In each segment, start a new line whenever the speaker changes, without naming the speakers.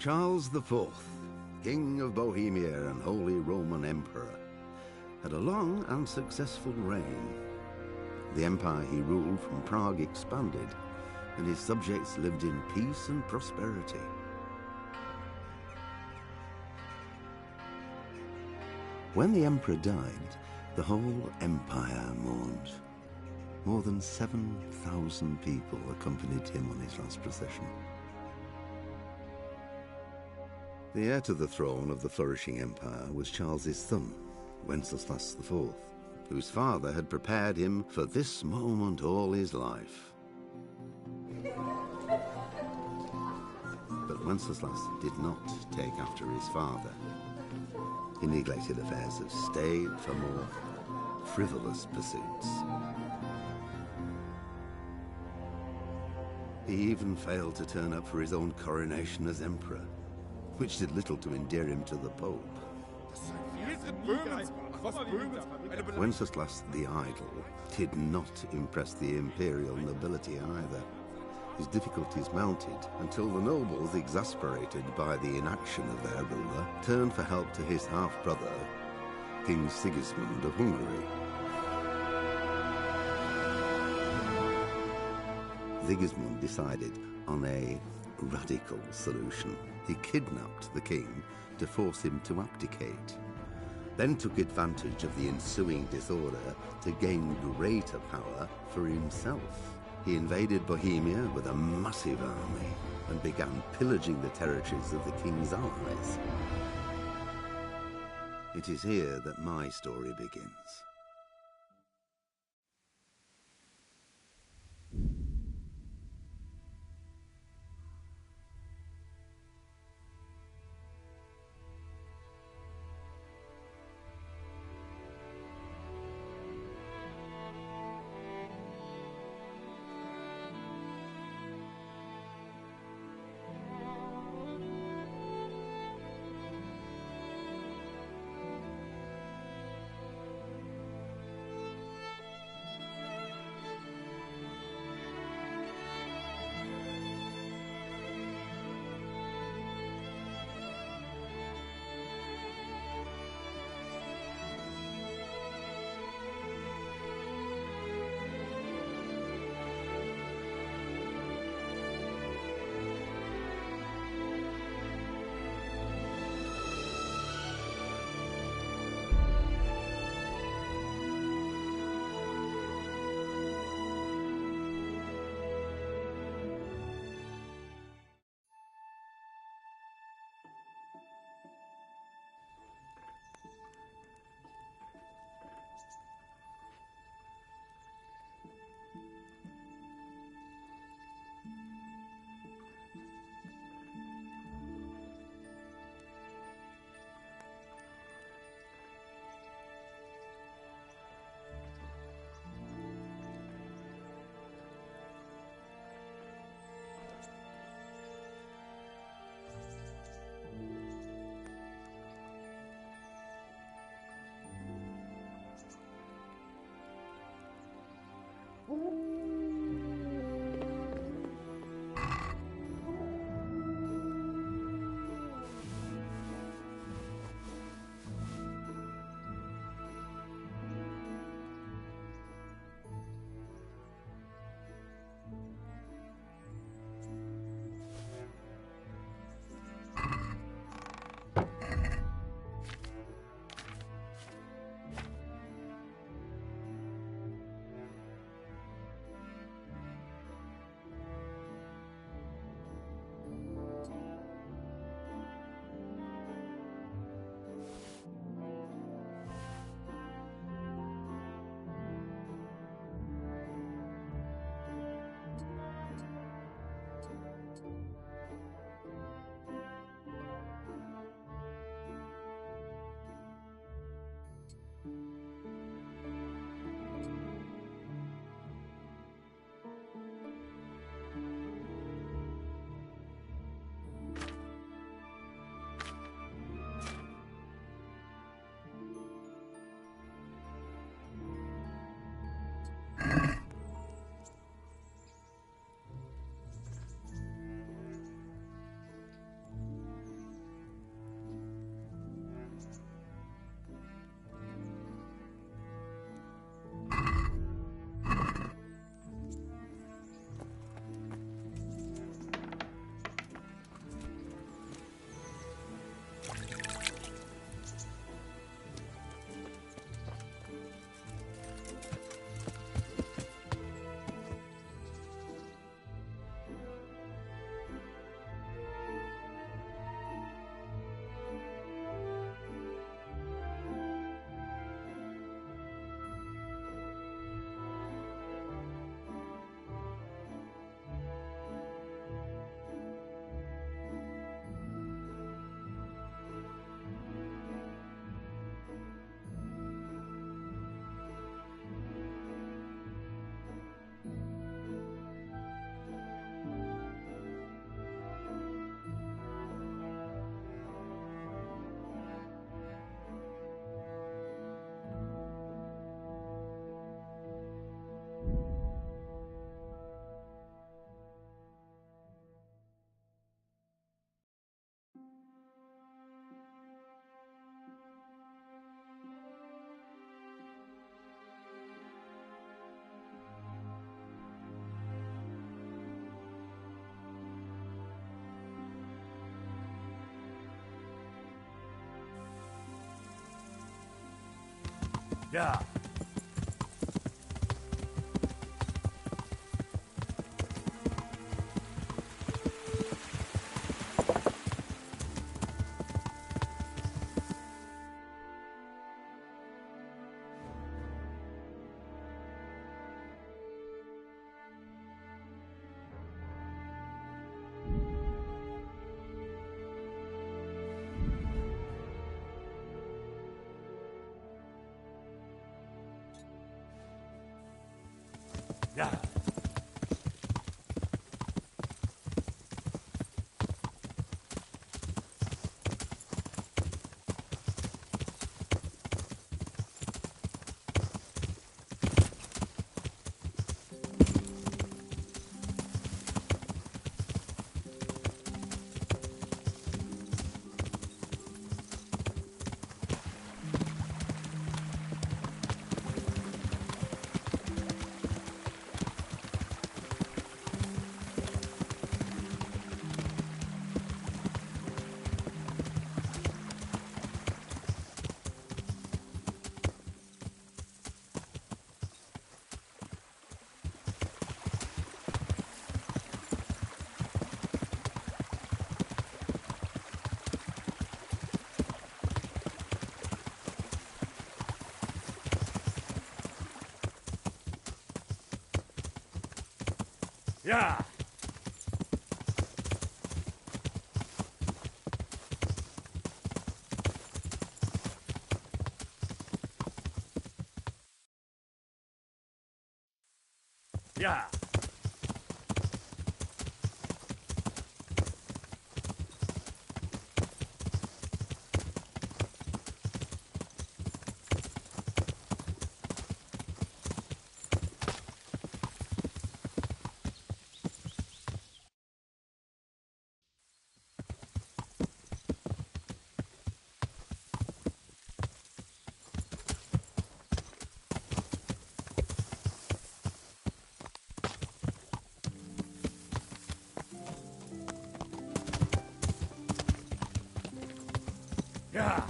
Charles IV, King of Bohemia and Holy Roman Emperor, had a long and successful reign. The empire he ruled from Prague expanded, and his subjects lived in peace and prosperity. When the emperor died, the whole empire mourned. More than 7,000 people accompanied him on his last procession. The heir to the throne of the flourishing empire was Charles's son, Wenceslaus IV, whose father had prepared him for this moment all his life. But Wenceslaus did not take after his father. He neglected affairs of state for more frivolous pursuits. He even failed to turn up for his own coronation as emperor, which did little to endear him to the Pope. Wenceslaus the Idle did not impress the imperial nobility either. His difficulties mounted until the nobles, exasperated by the inaction of their ruler, turned for help to his half-brother, King Sigismund of Hungary. Sigismund decided on a radical solution. He kidnapped the king to force him to abdicate, then took advantage of the ensuing disorder to gain greater power for himself. He invaded Bohemia with a massive army and began pillaging the territories of the king's allies. It is here that my story begins.
Yeah. Yeah. Yeah. Yeah. Yeah.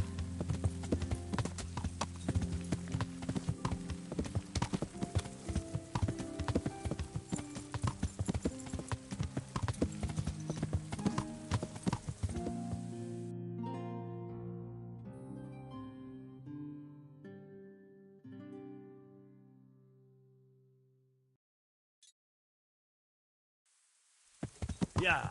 Yeah.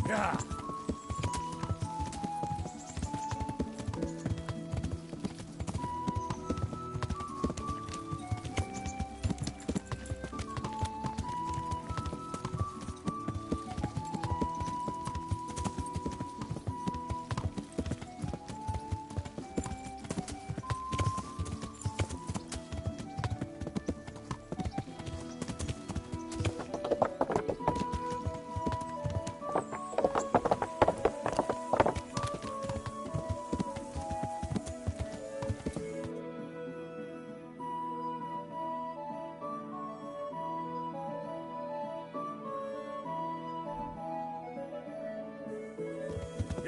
Yeah.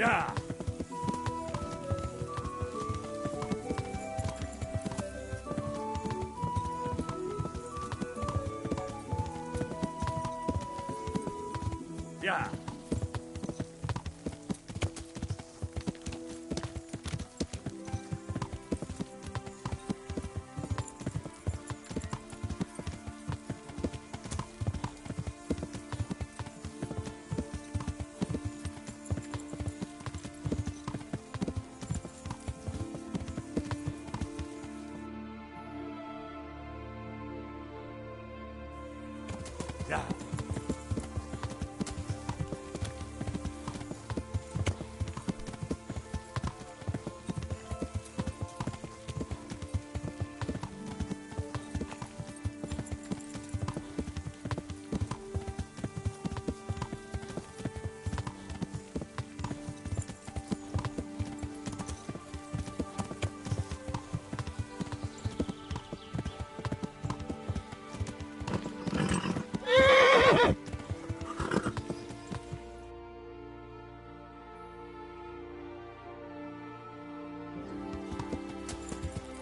Yeah. Yeah.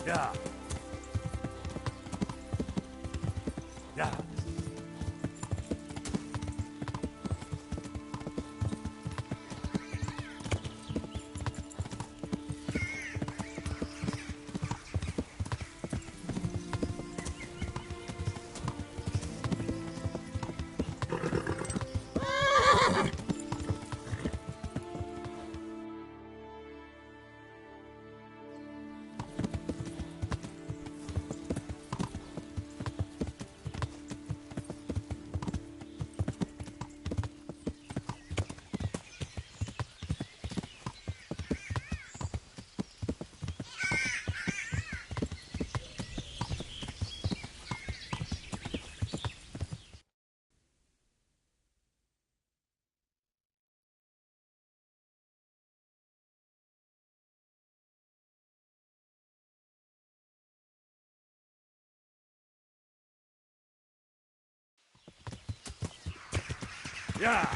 Yeah. Yeah. Yeah.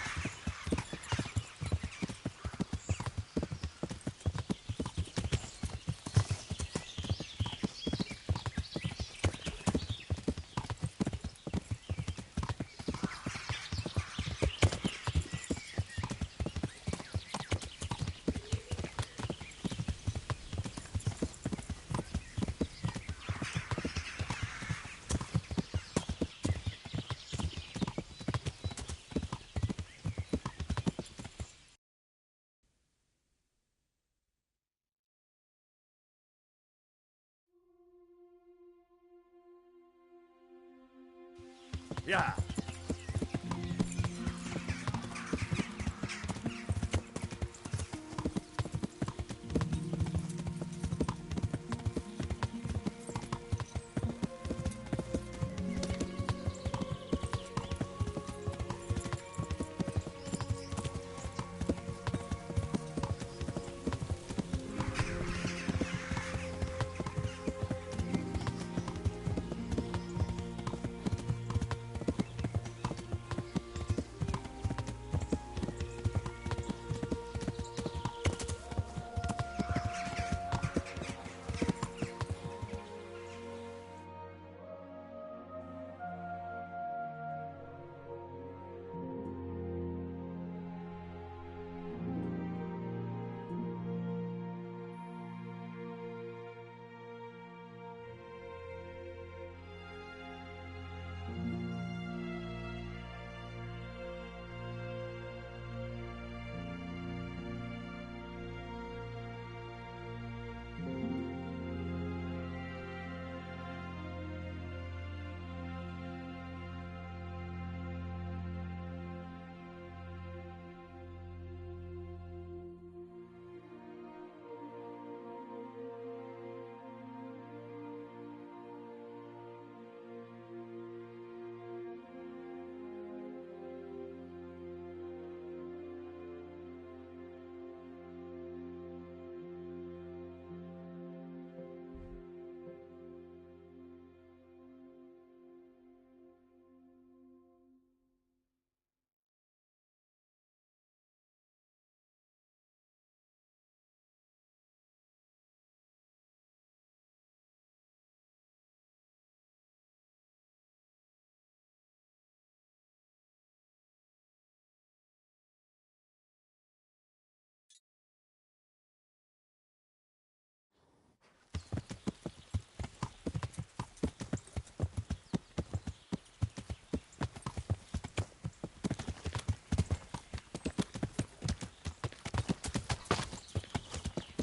Yeah.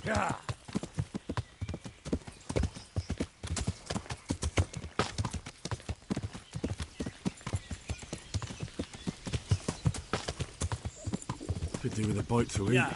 Yeah.
Could do with a bite to eat.
Yeah.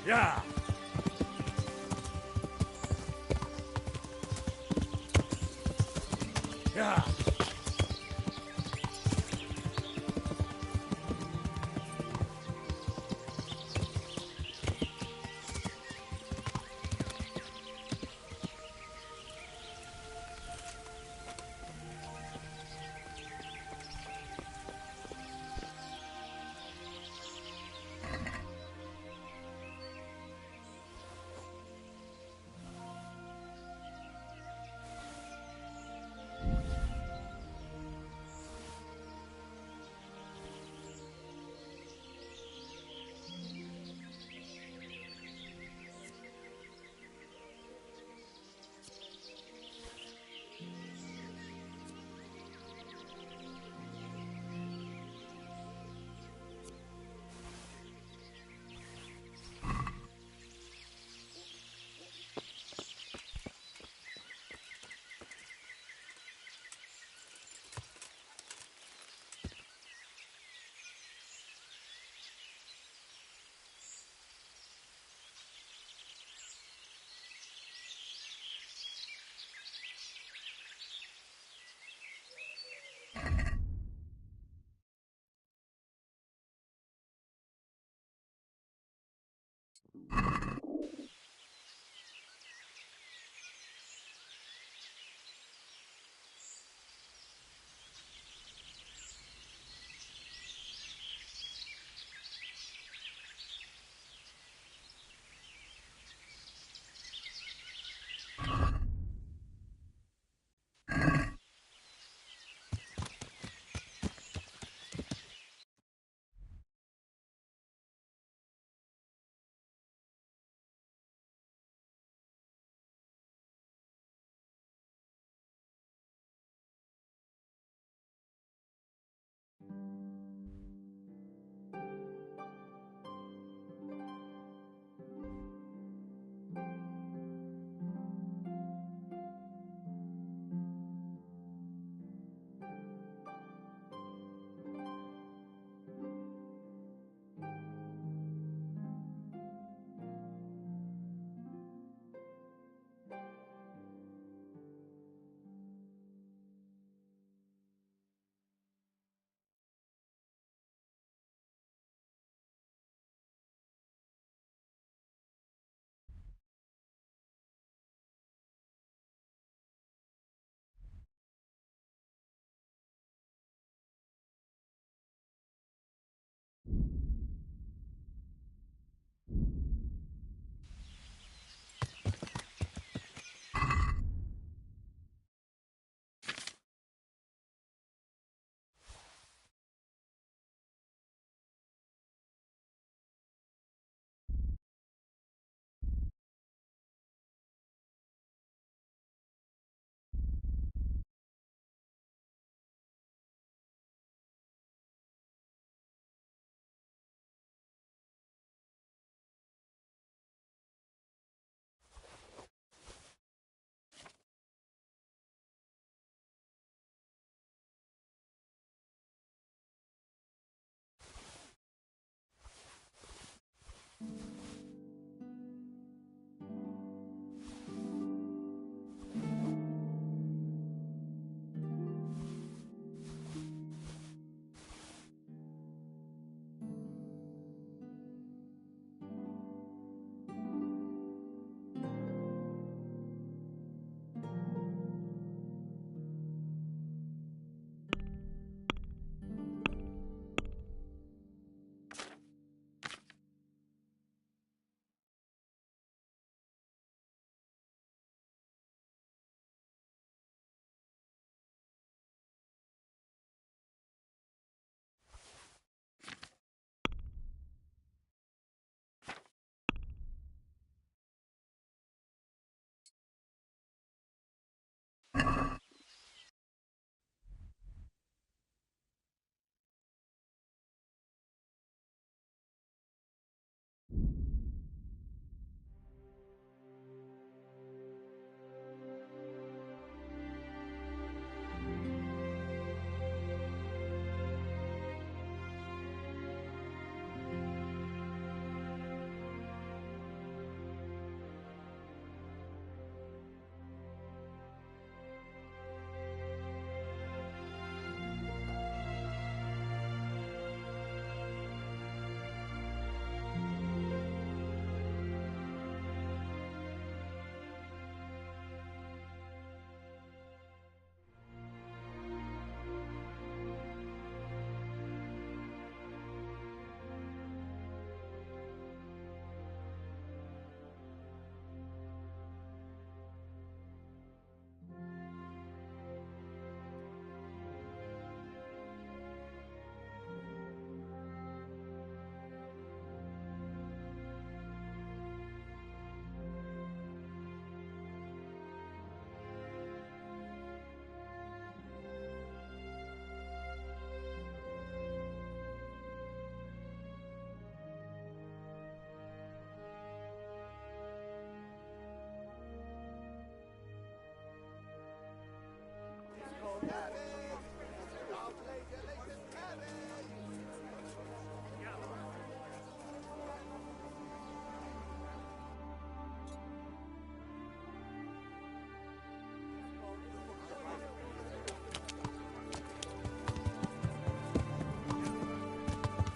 Yeah. Yeah.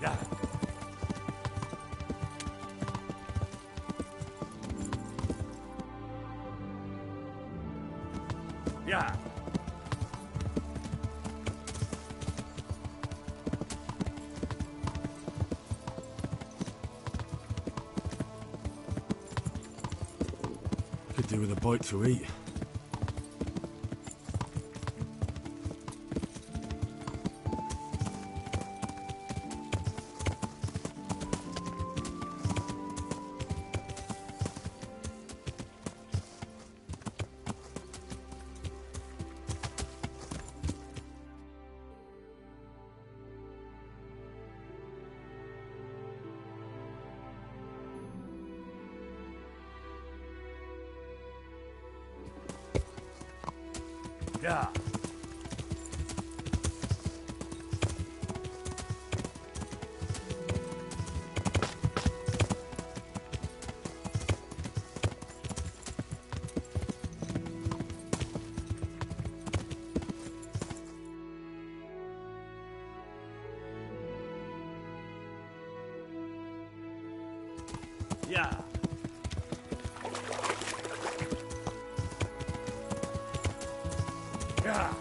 Yeah. Yeah.
Could do with a bite to eat.
Yeah. Yeah. Yeah.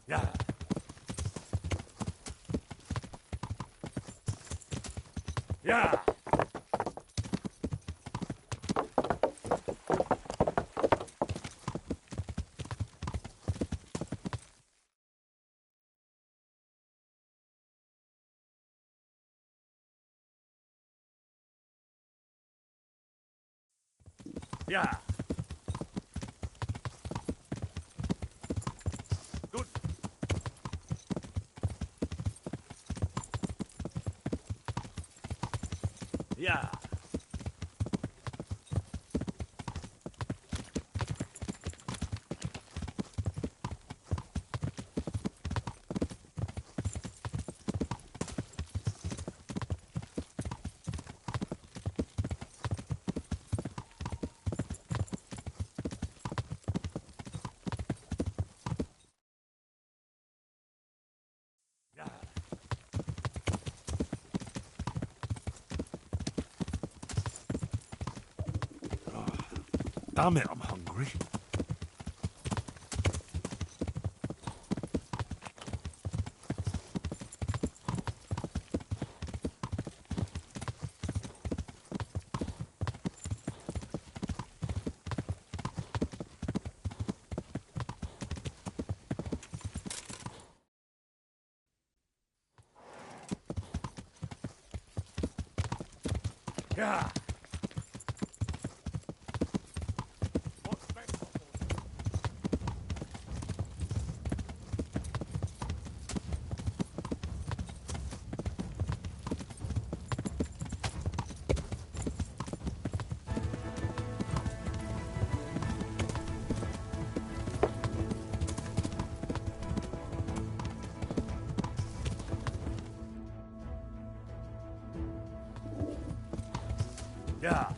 Yeah. Yeah. Yeah. Good. Yeah.
Damn it, I'm hungry.
Yeah. Yeah.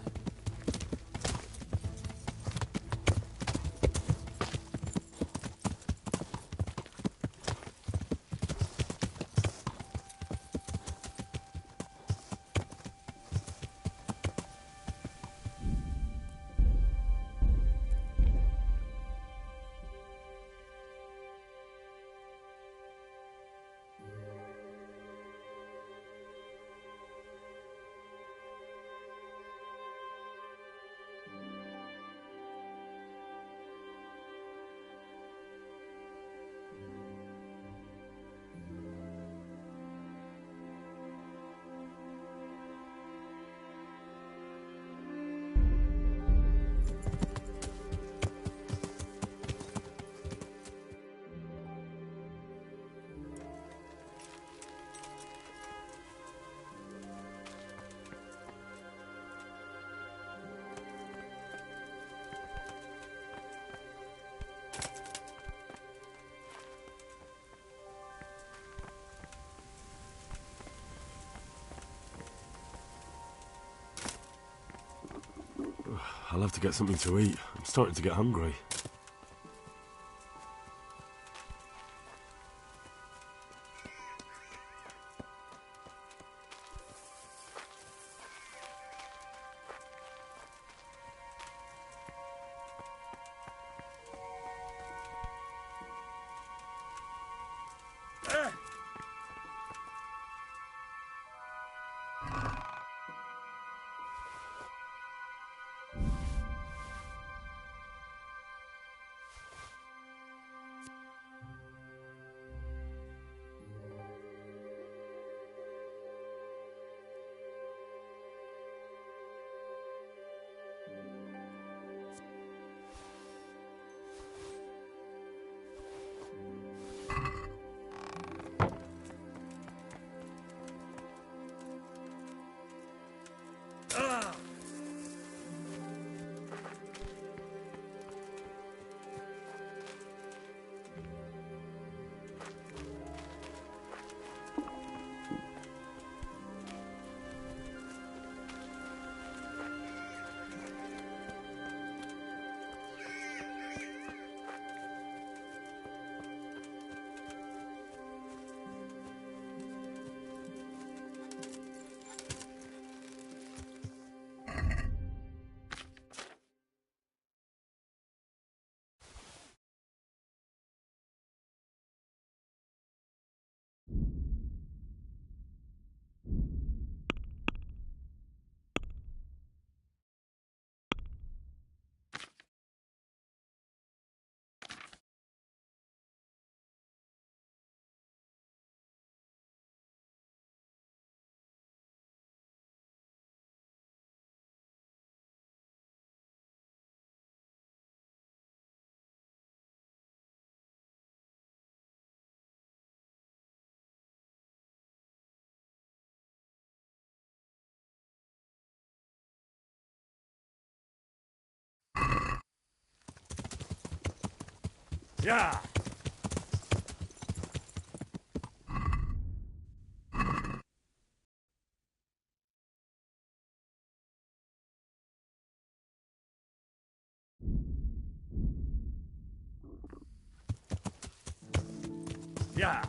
I'll have to get something to eat. I'm starting to get hungry.
Yeah. Yeah.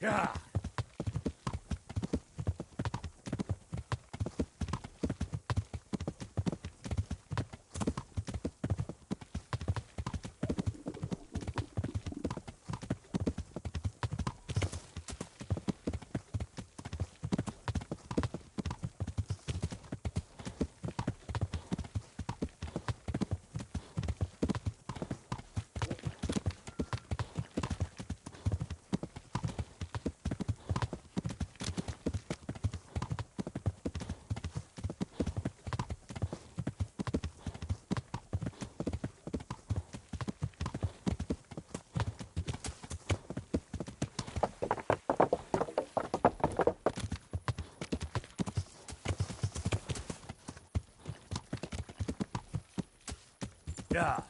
Yeah. Yeah.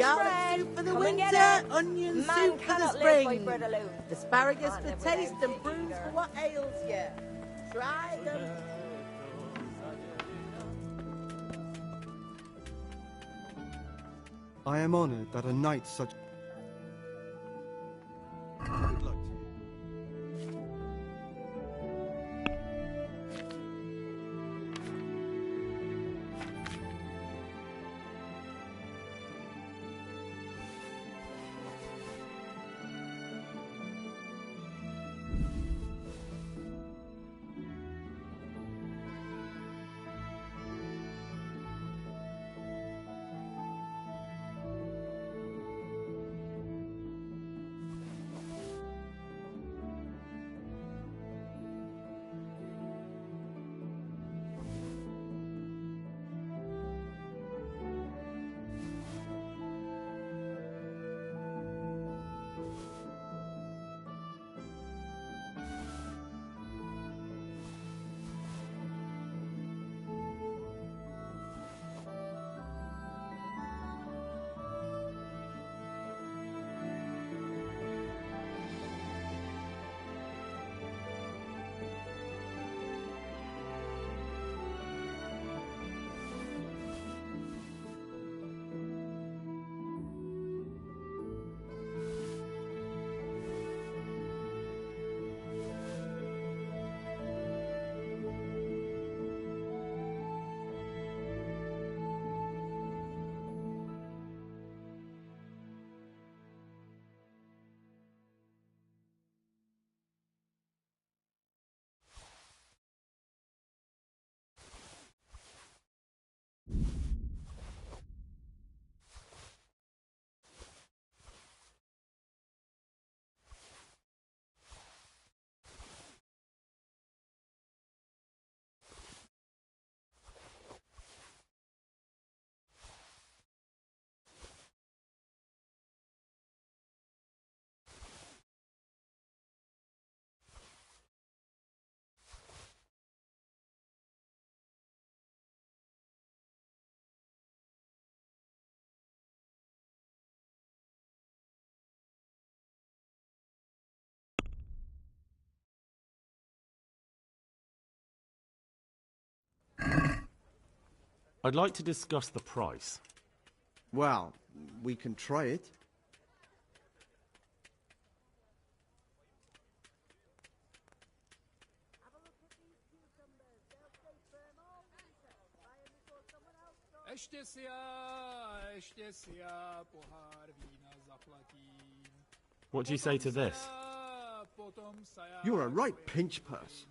Garlic soup for the winter, onion soup for the spring. Asparagus for taste and prunes for what ails you. Try them.
I am honored that a knight such... Good luck to you.
I'd like to discuss the price.
Well, we can try it.
What do you say to this?
You're a right pinch purse.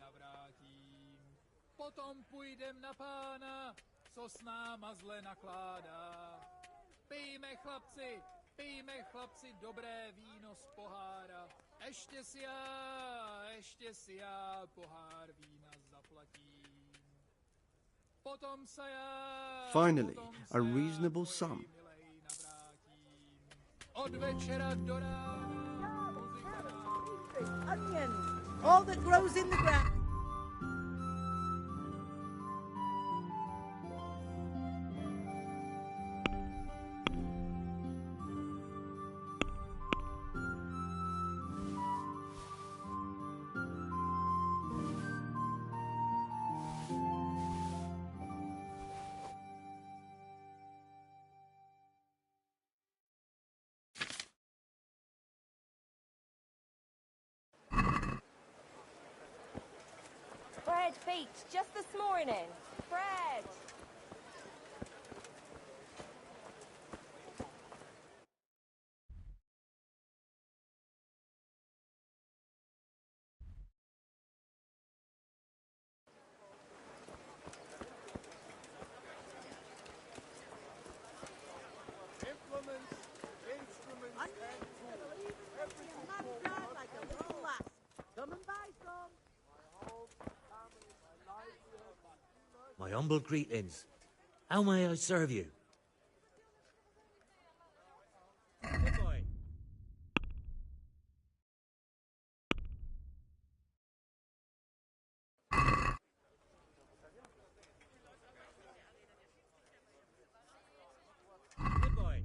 Potom půjdem na pána, co s náma zle nakládá. Pijme chlapci, dobré víno z pohára. Ještě si já pohár vína zaplatím. Potom se já,
Finally, a reasonable sum.
od večera do rána.
Onions, all that grows in the ground.
Bread baked just this morning. Bread.
My humble greetings. How may I serve you? Good boy. Good boy.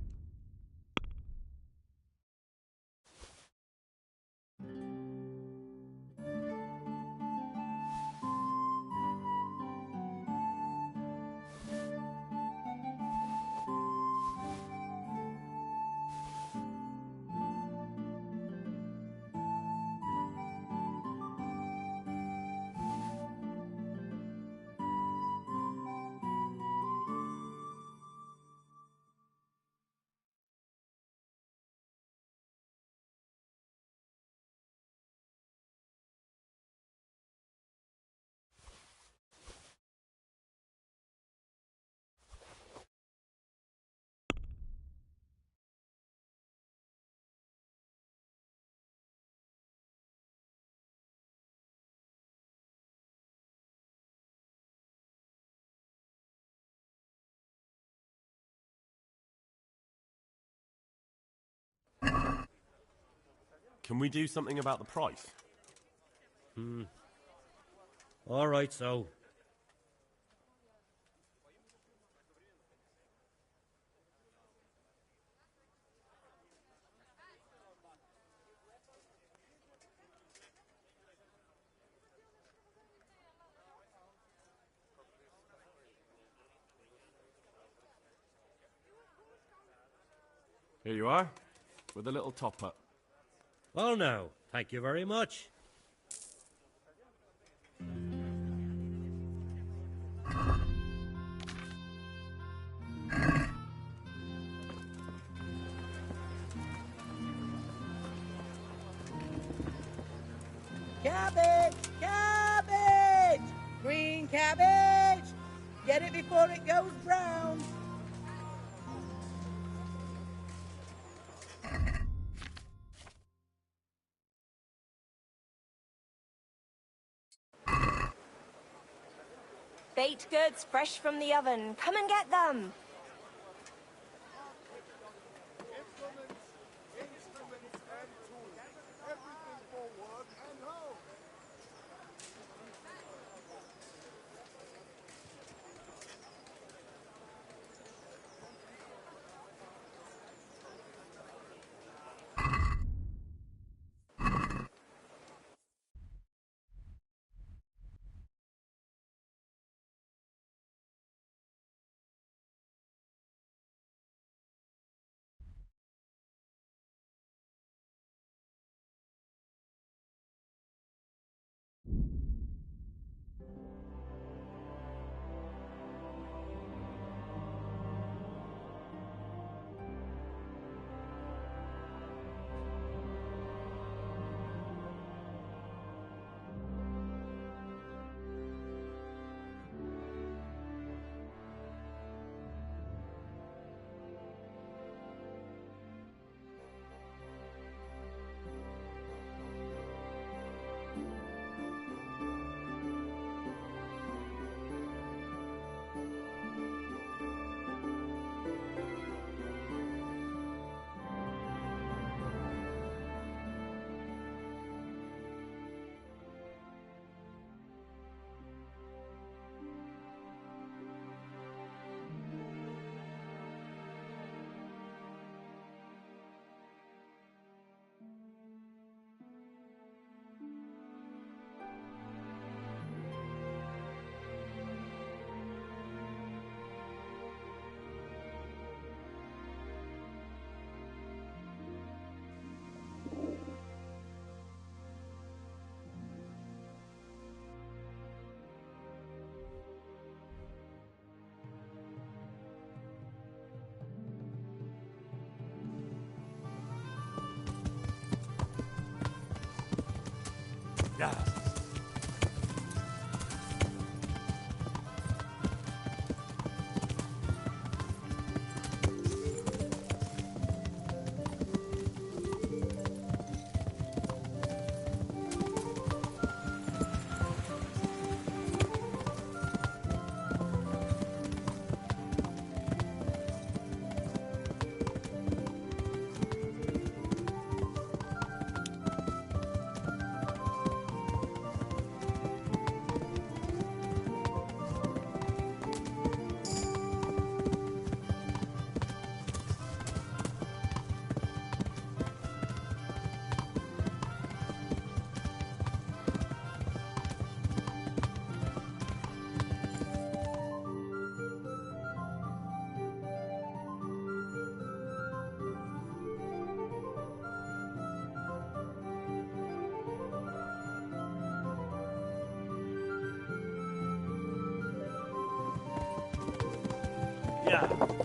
Can we do something about the price?
All right, so.
Here you are, with a little top-up.
Well, now, thank you very much.
Cabbage! Cabbage! Green cabbage! Get it before it goes brown.
Baked goods fresh from the oven. Come and get them.
Yeah. Yeah.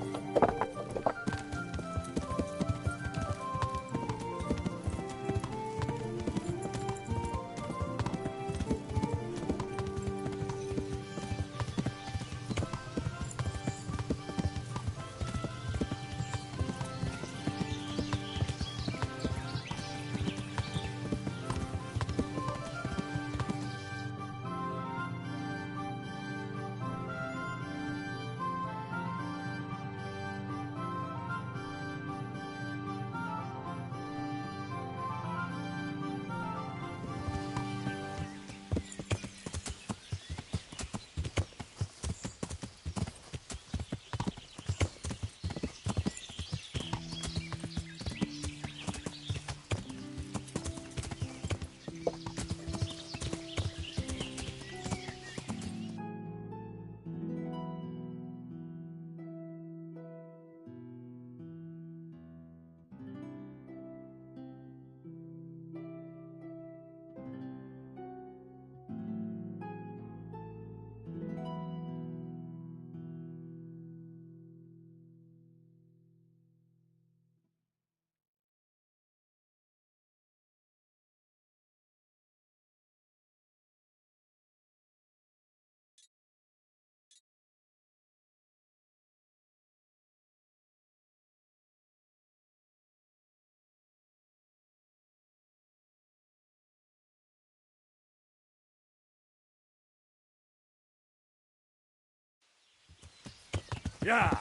Yeah.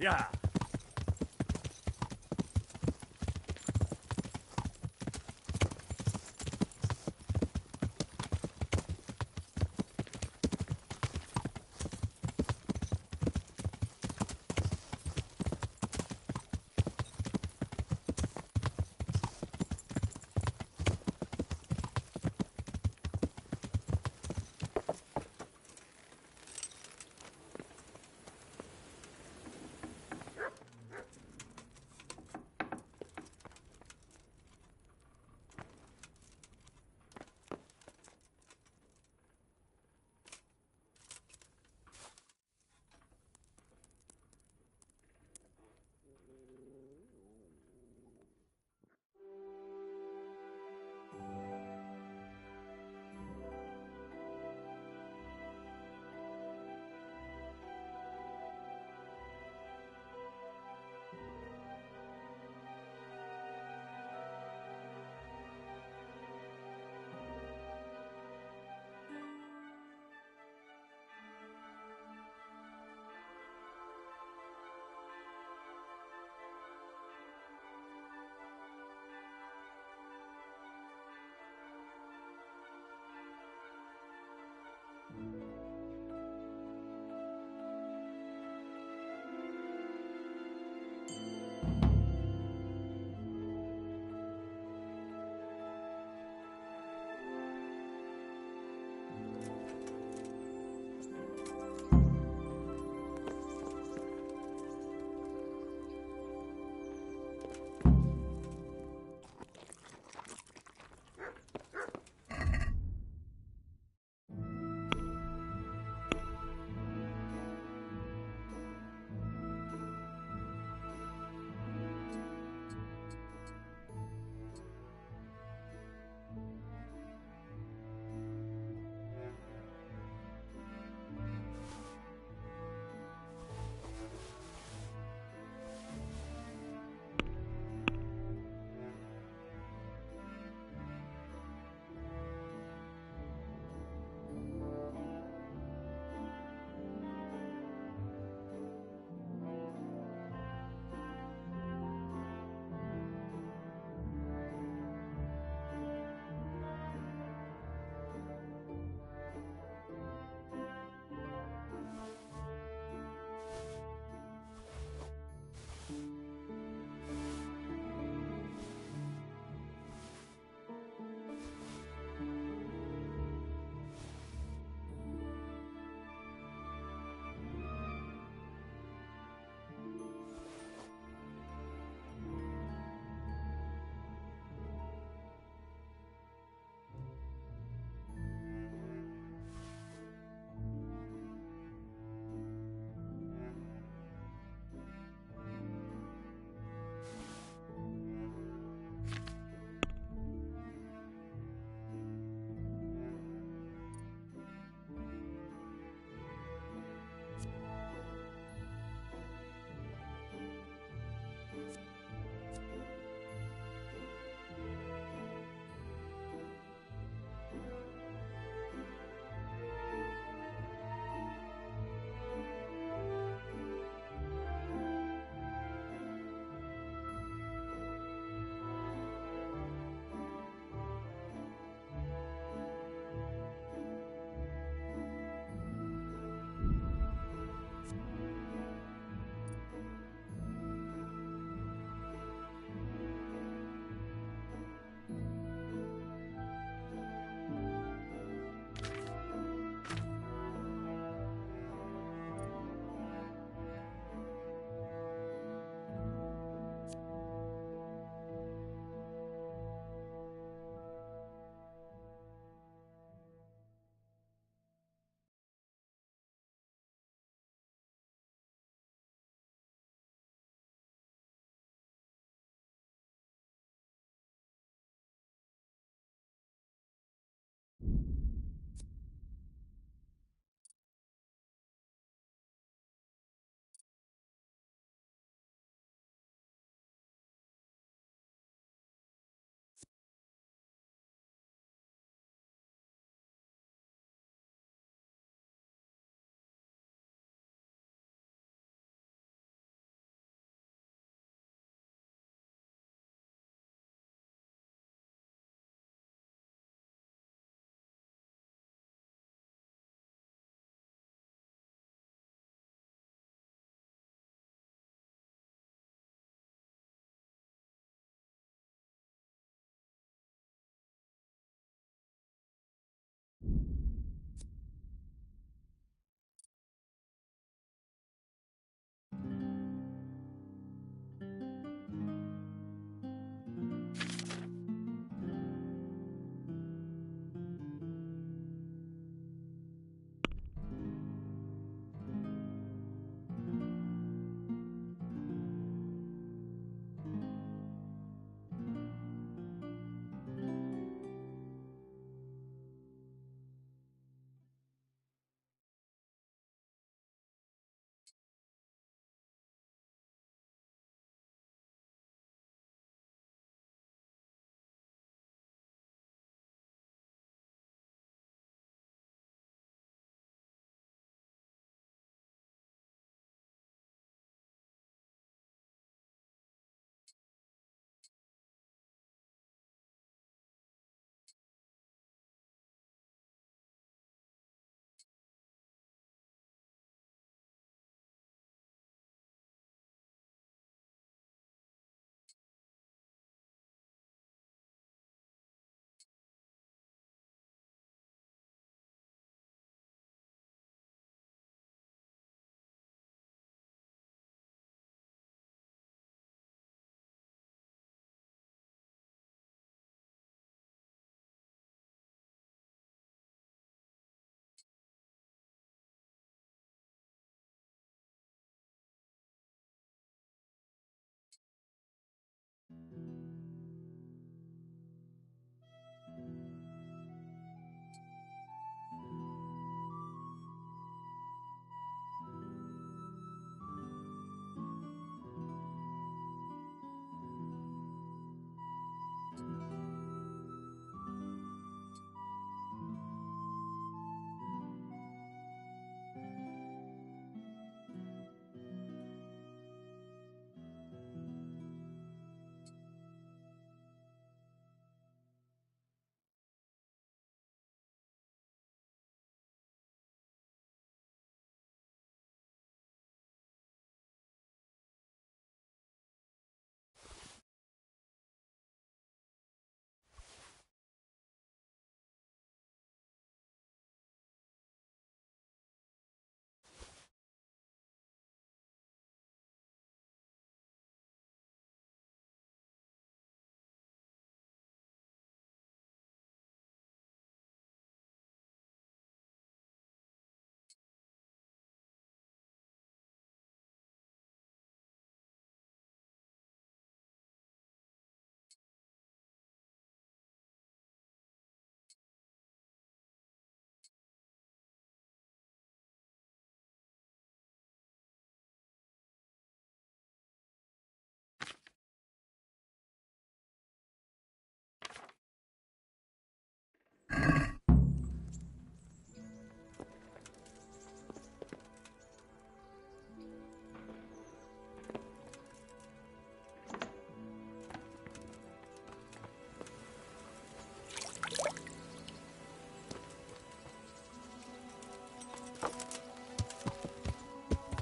Yeah.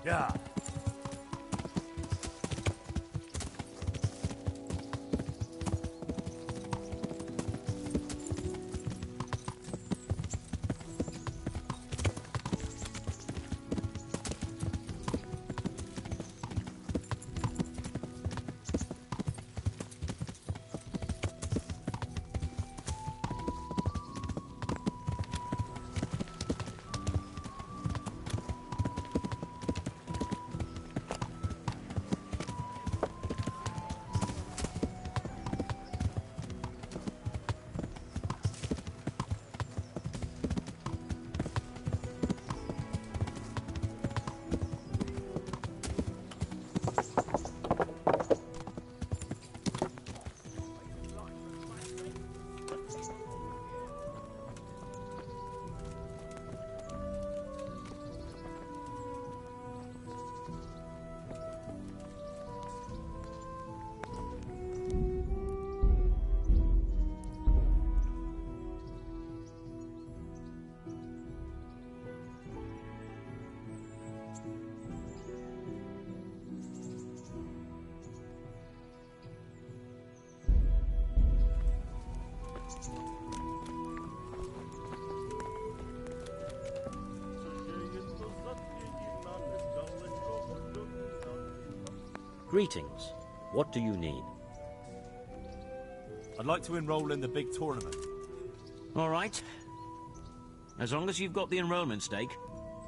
Yeah.
Greetings. What do you need?
I'd like to enroll in the big tournament.
All right. As long as you've got the enrollment stake,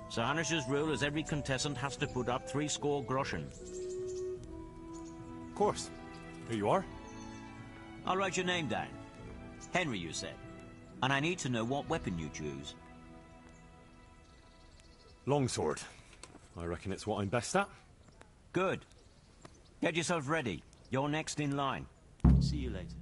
Sir Hanish's rule is every contestant has to put up 3 groschen.
Of course. Here you are.
I'll write your name down. Henry, you said. And I need to know what weapon you choose.
Longsword. I reckon it's what I'm best at.
Good. Get yourself ready. You're next in line. See you later.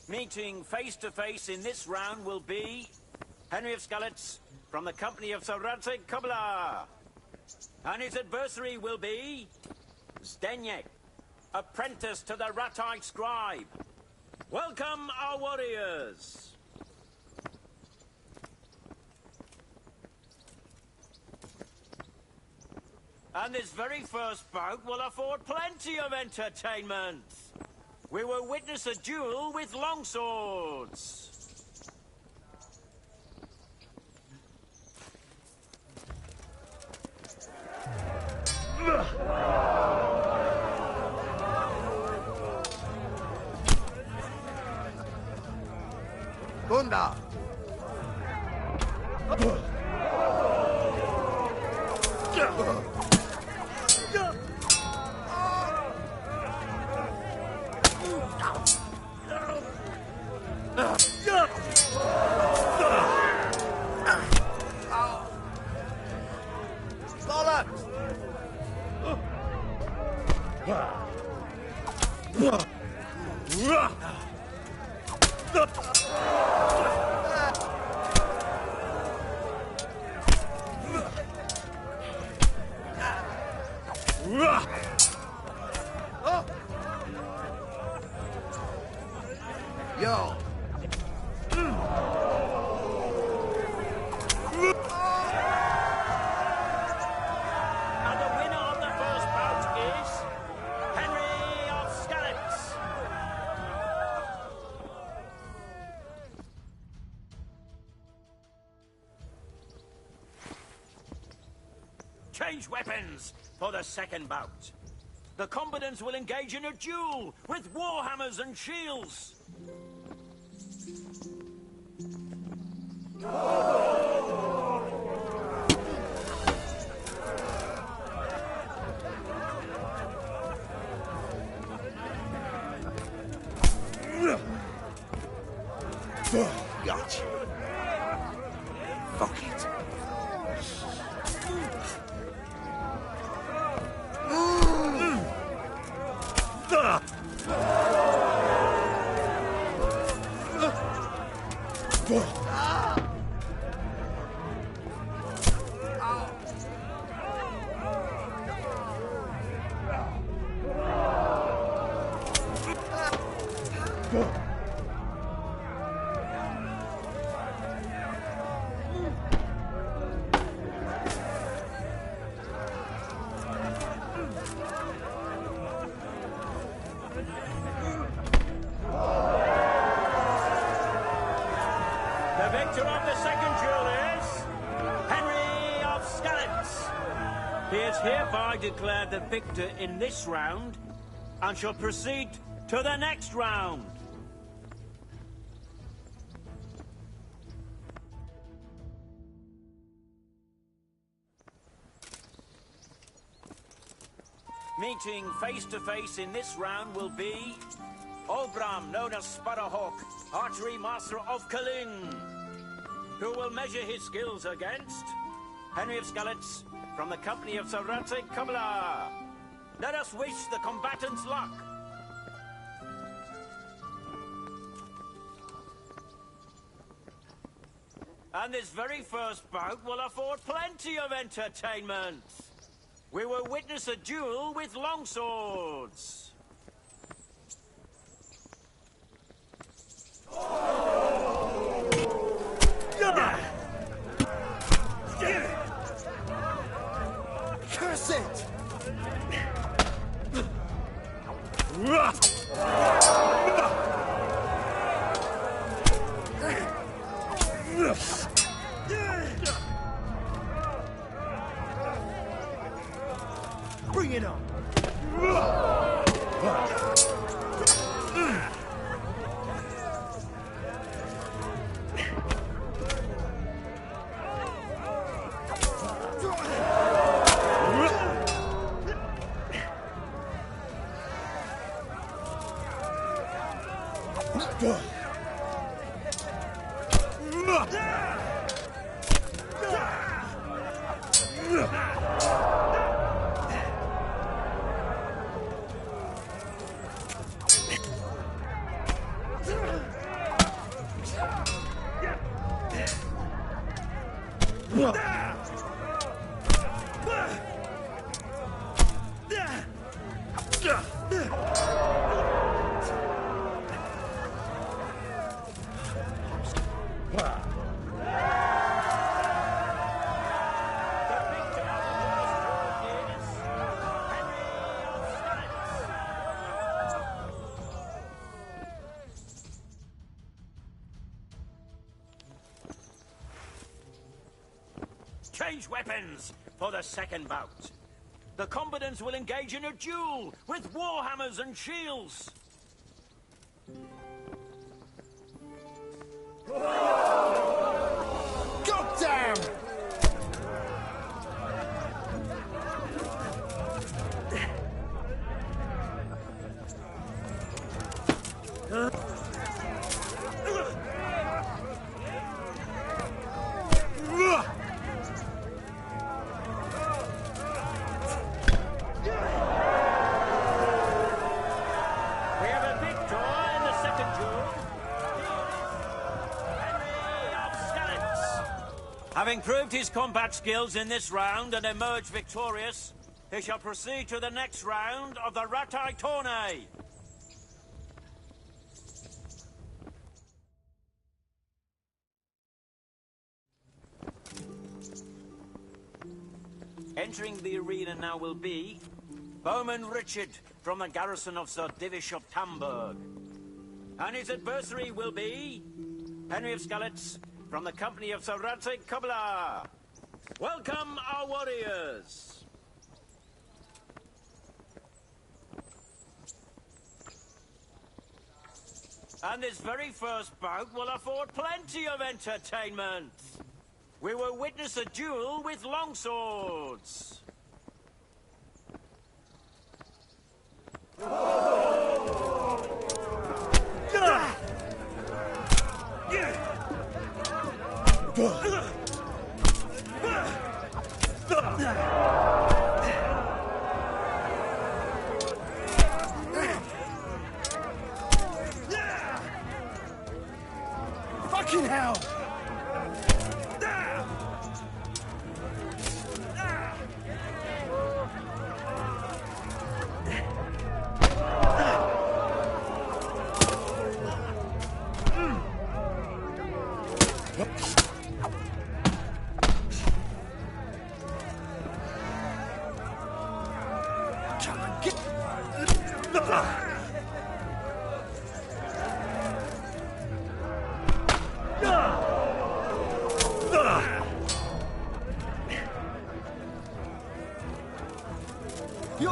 Meeting face to face in this round will be Henry of Skalitz from the company of Sir Radzig Kobyla. And his adversary will be Zdeněk, apprentice to the rat-eyed scribe. Welcome, our warriors. And this very first bout will afford plenty of entertainment. We will witness a duel with longswords.
Gunda! Yo!
And the winner of the first bout is Henry of Skalitz. Change weapons for the second bout. The combatants will engage in a duel with warhammers and shields.
Gotcha. Fuck it.
The victor of the second duel is Henry of Skalitz. He is hereby declared the victor in this round and shall proceed to the next round. Meeting face to face in this round will be Obram, known as Sparrowhawk, archery master of Cuman, who will measure his skills against Henry of Skalitz from the company of Lord Radzig Kobyla. Let us wish the combatants luck. And this very first bout will afford plenty of entertainment. We will witness a duel with longswords.
Curse it! Bring it on!
Change weapons for the second bout. The combatants will engage in a duel with warhammers and shields.
Goddamn!
Having proved his combat skills in this round and emerged victorious, he shall proceed to the next round of the Ratai Tourney. Entering the arena now will be Bowman Richard from the garrison of Sir Divish of Tamburg. And his adversary will be Henry of Skalitz from the company of Lord Radzig Kobyla. Welcome, our warriors. And this very first bout will afford plenty of entertainment. We will witness a duel with longswords.
Fucking hell!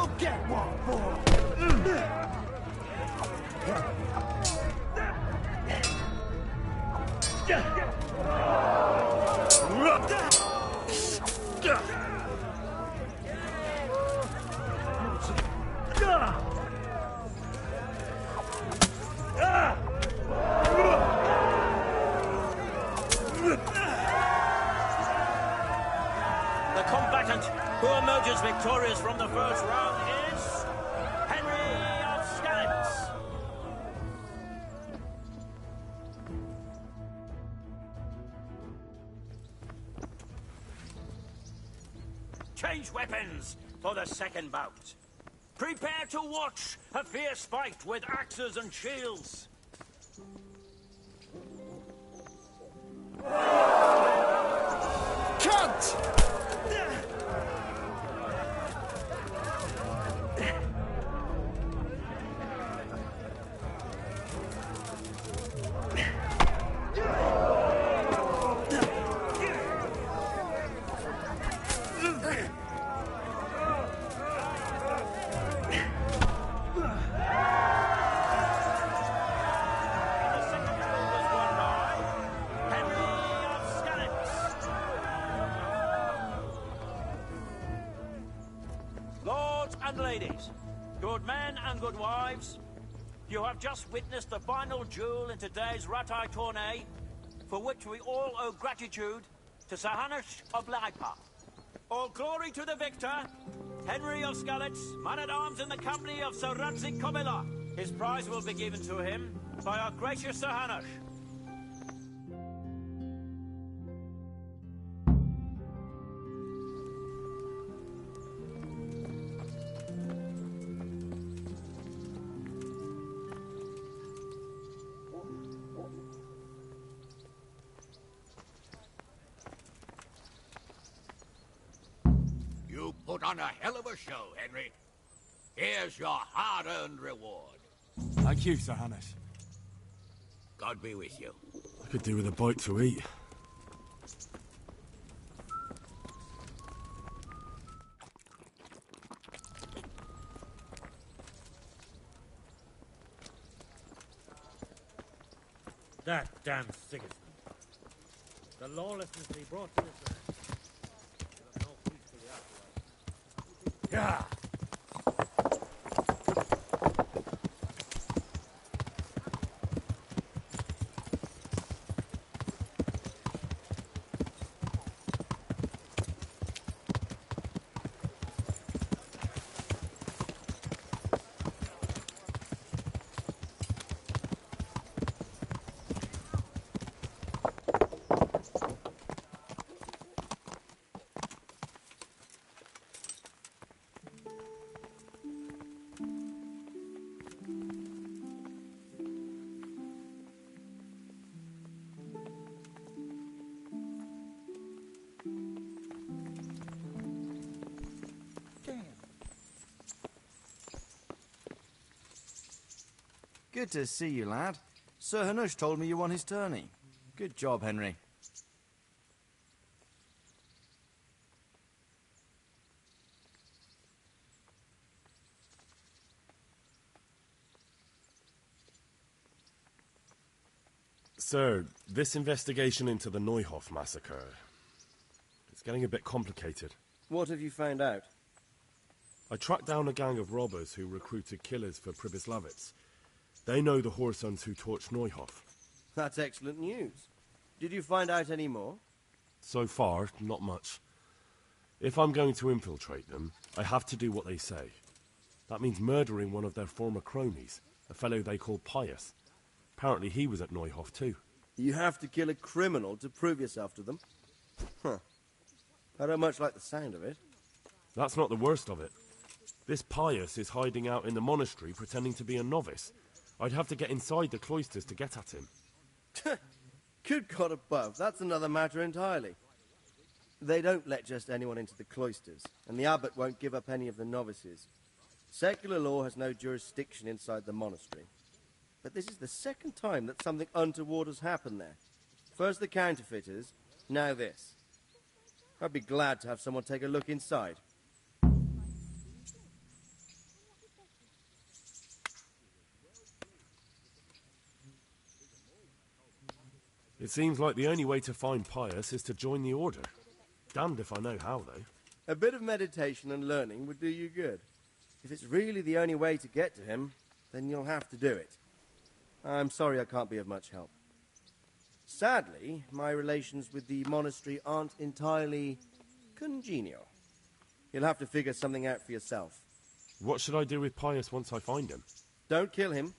You'll get one for.
The combatant who emerges victorious from the first round is Henry of Skalitz. Change weapons for the second bout. Prepare to watch a fierce fight with axes and shields.
Cunt!
And ladies, good men and good wives, you have just witnessed the final duel in today's Ratai tourney, for which we all owe gratitude to Sir Hanush of Laipa. All glory to the victor, Henry of Skalitz, man-at-arms in the company of Sir Radzig Kobyla. His prize will be given to him by our gracious Sir Hanush.
You put on a hell of a show, Henry. Here's your hard-earned reward.
Thank you, Sir Hanush.
God be with you.
I could do with a bite to eat.
That damn Sigismund. The lawlessness he brought to this land. He'll have no peace till the afterlife.
Yeah.
Good to see you, lad. Sir Hanush told me you won his tourney. Good job, Henry.
Sir, this investigation into the Neuhof massacre, it's getting a bit complicated.
What have you found out?
I tracked down a gang of robbers who recruited killers for Pribyslavitz. They know the whoresons who torched Neuhof.
That's excellent news. Did you find out any more?
So far, not much. If I'm going to infiltrate them, I have to do what they say. That means murdering one of their former cronies, a fellow they call Pius. Apparently he was at Neuhof too.
You have to kill a criminal to prove yourself to them? Huh. I don't much like the sound of it.
That's not the worst of it. This Pius is hiding out in the monastery pretending to be a novice. I'd have to get inside the cloisters to get at him.
Good God above, that's another matter entirely. They don't let just anyone into the cloisters, and the abbot won't give up any of the novices. Secular law has no jurisdiction inside the monastery. But this is the second time that something untoward has happened there. First the counterfeiters, now this. I'd be glad to have someone take a look inside.
It seems like the only way to find Pius is to join the Order. Damned if I know how, though.
A bit of meditation and learning would do you good. If it's really the only way to get to him, then you'll have to do it. I'm sorry I can't be of much help. Sadly, my relations with the monastery aren't entirely congenial. You'll have to figure something out for yourself.
What should I do with Pius once I find him?
Don't kill him.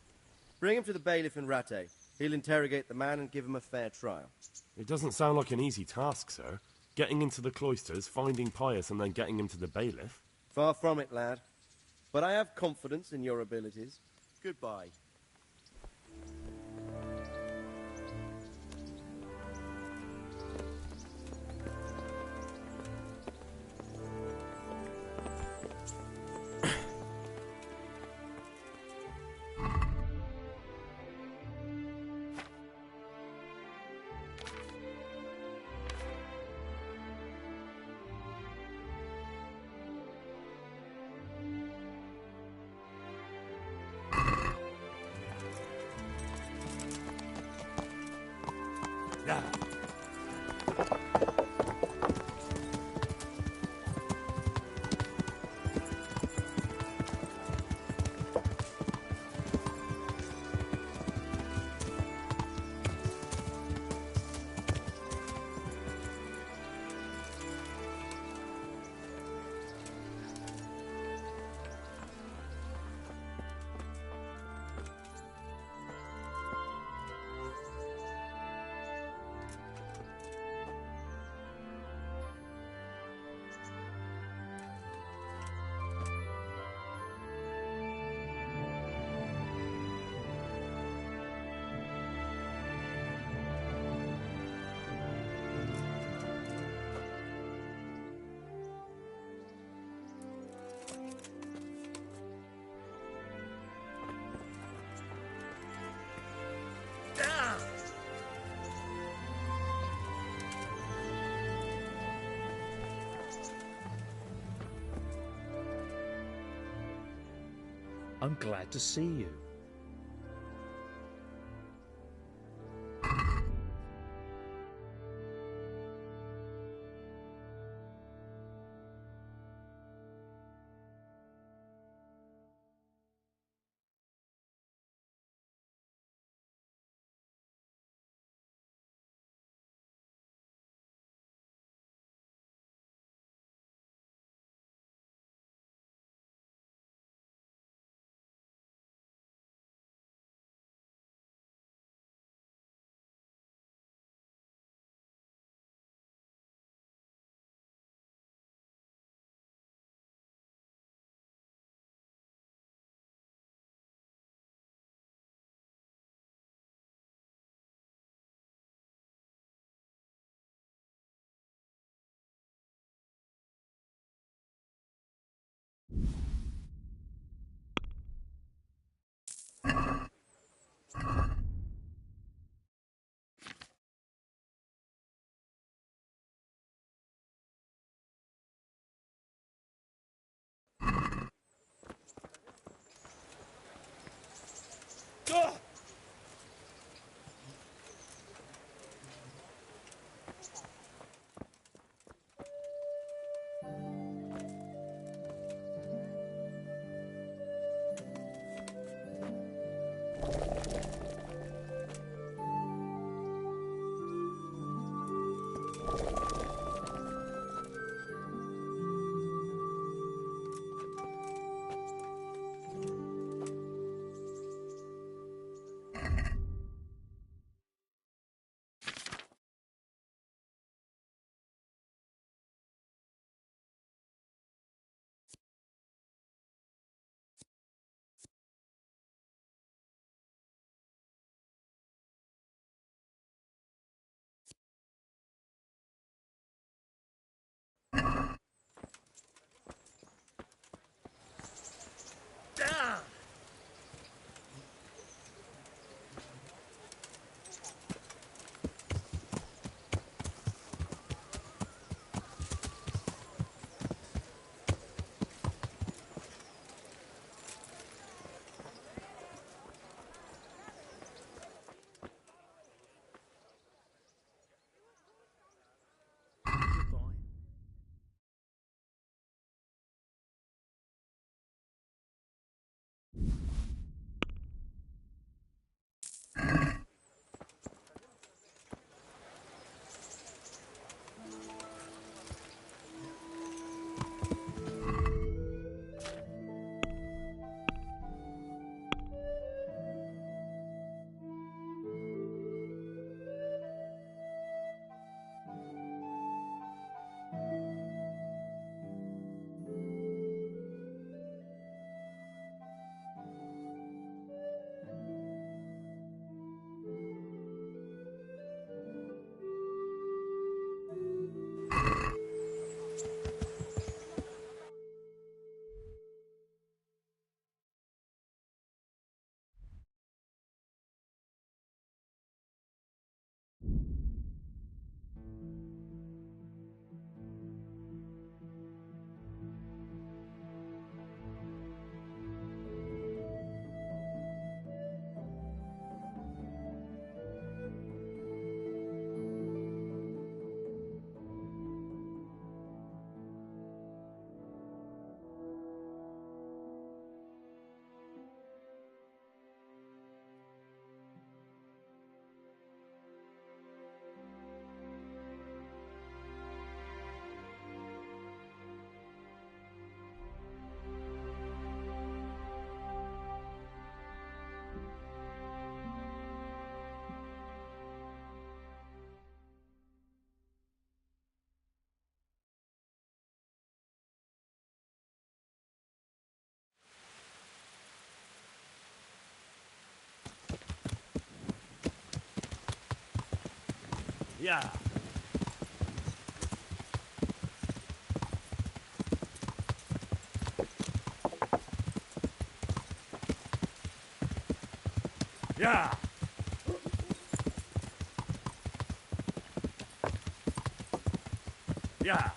Bring him to the bailiff in Rattay. He'll interrogate the man and give him a fair trial.
It doesn't sound like an easy task, sir. Getting into the cloisters, finding Pius, and then getting him to the bailiff.
Far from it, lad. But I have confidence in your abilities. Goodbye.
Yeah.
I'm glad to see you.
Yeah. Yeah. Yeah.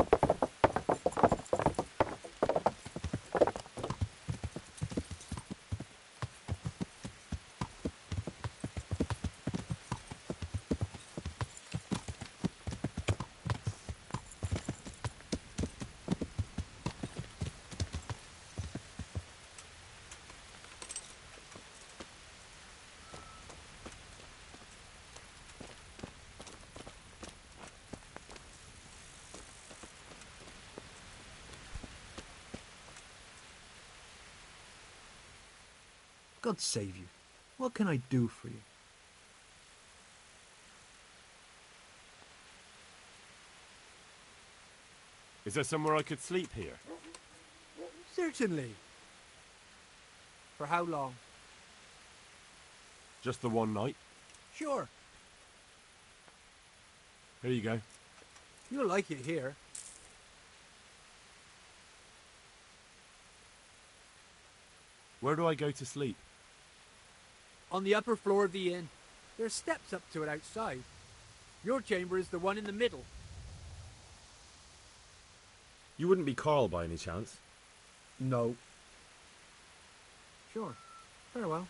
God save you. What can I do for you?
Is there somewhere I could sleep here?
Certainly. For how long?
Just the one night?
Sure.
Here you go.
You'll like it here.
Where do I go to sleep?
On the upper floor of the inn. There's steps up to it outside. Your chamber is the one in the middle.
You wouldn't be Carl by any chance?
No.
Sure. Farewell.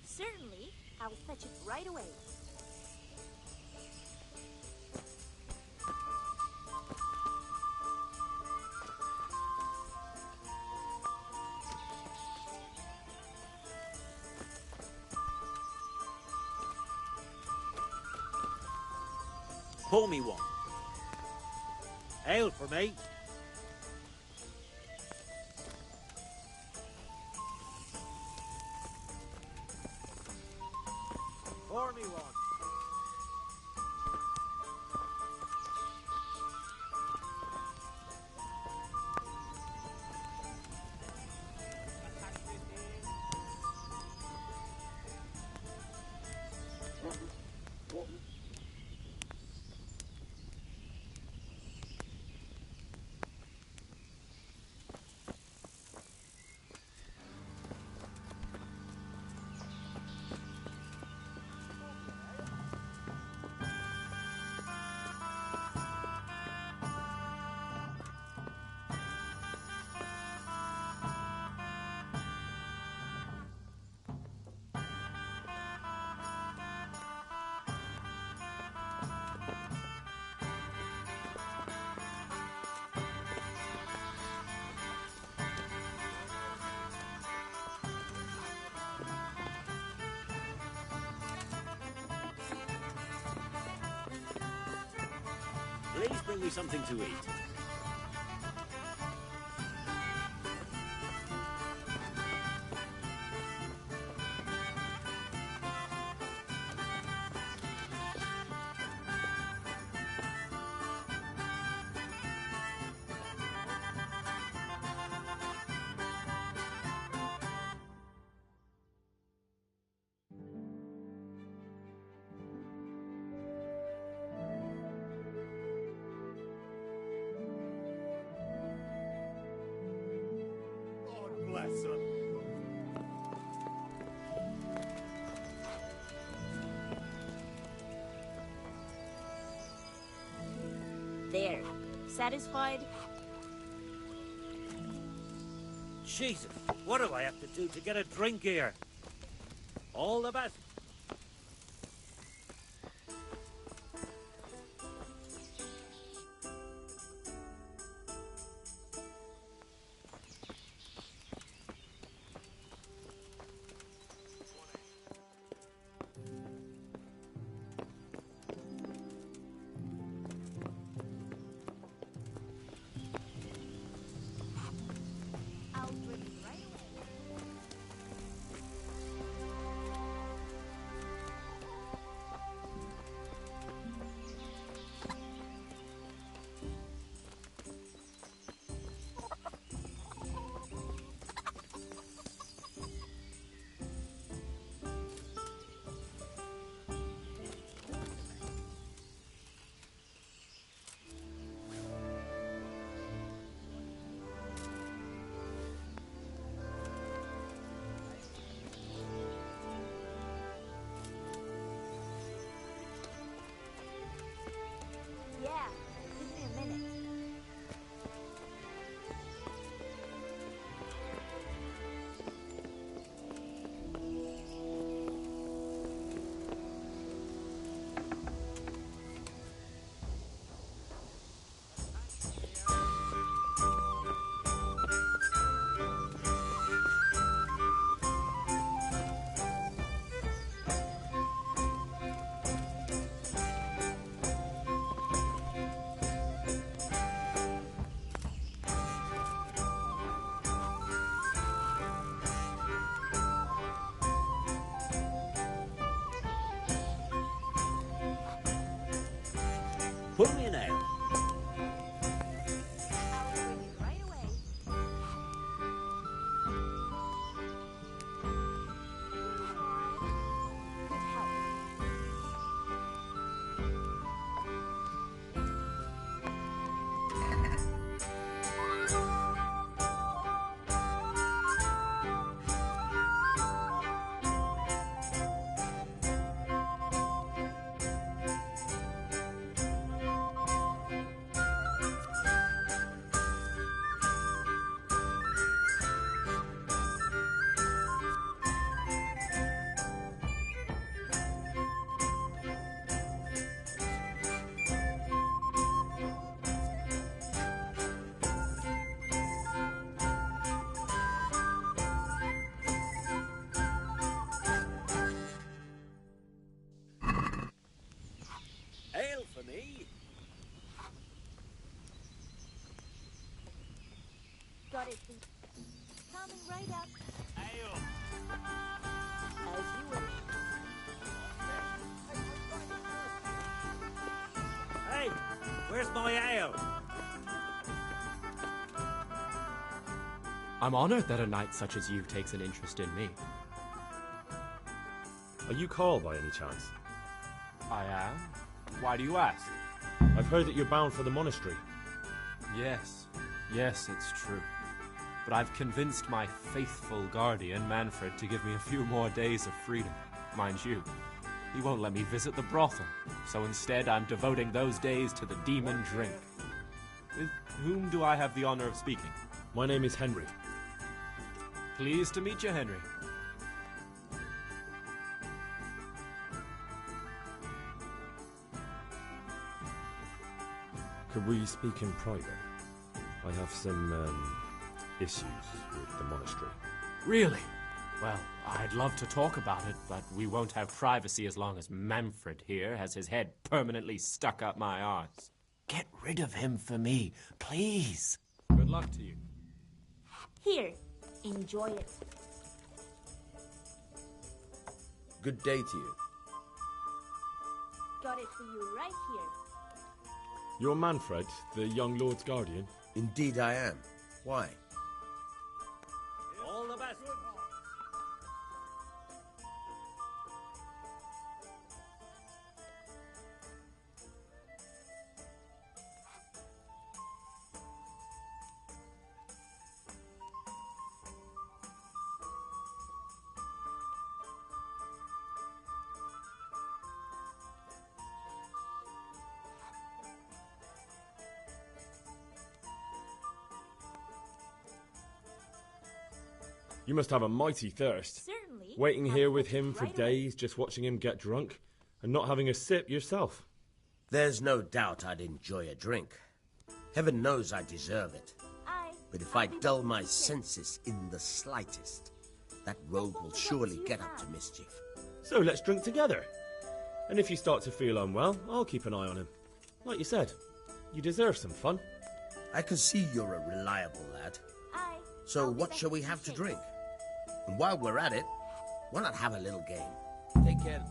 Certainly. I will fetch it right away.
Pour me one. Ale for me. Pour me one.
Please bring me something to eat.
Bless him.
There. Satisfied?
Jesus, what do I have to do to get a drink here? All the best.
Yeah, give me a minute.
Put me an ale. Ale for me.
Got it. Coming right up.
Ale.
As you wish.
Hey, where's my ale?
I'm honored that a knight such as you takes an interest in me.
Are you Carl by any chance?
I am. Why do you ask?
I've heard that you're bound for the monastery.
Yes. Yes, it's true. But I've convinced my faithful guardian, Manfred, to give me a few more days of freedom. Mind you, he won't let me visit the brothel, so instead I'm devoting those days to the demon drink. With whom do I have the honor of speaking?
My name is Henry.
Pleased to meet you, Henry.
Could we speak in private? I have some issues with the monastery.
Really? Well, I'd love to talk about it, but we won't have privacy as long as Manfred here has his head permanently stuck up my arse. Get rid of him for me, please.
Good luck to you.
Here, enjoy it.
Good day to you.
Got it for you right here.
You're Manfred, the young Lord's guardian?
Indeed I am. Why?
All the best.
You must have a mighty thirst.
Certainly.
Waiting here with him for
right
days, just watching him get drunk, and not having a sip yourself.
There's no doubt I'd enjoy a drink. Heaven knows I deserve it. But if I dull my senses in the slightest, that rogue will surely get up to mischief.
So let's drink together. And if you start to feel unwell, I'll keep an eye on him. Like you said, you deserve some fun.
I can see you're a reliable lad. So what shall we have to drink? And while we're at it, why not have a little game?
Take care.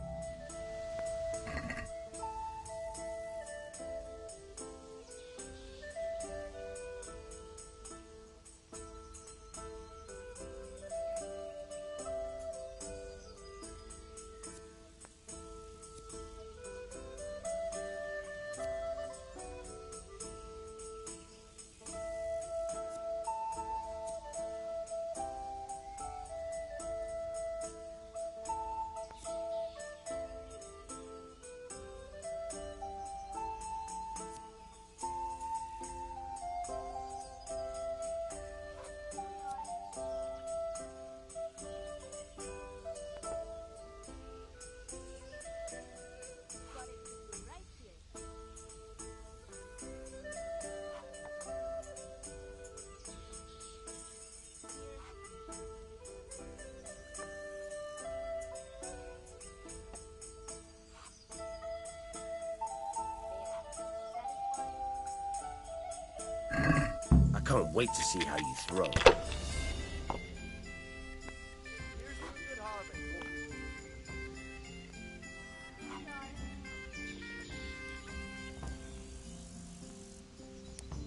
I can't wait to see how you throw.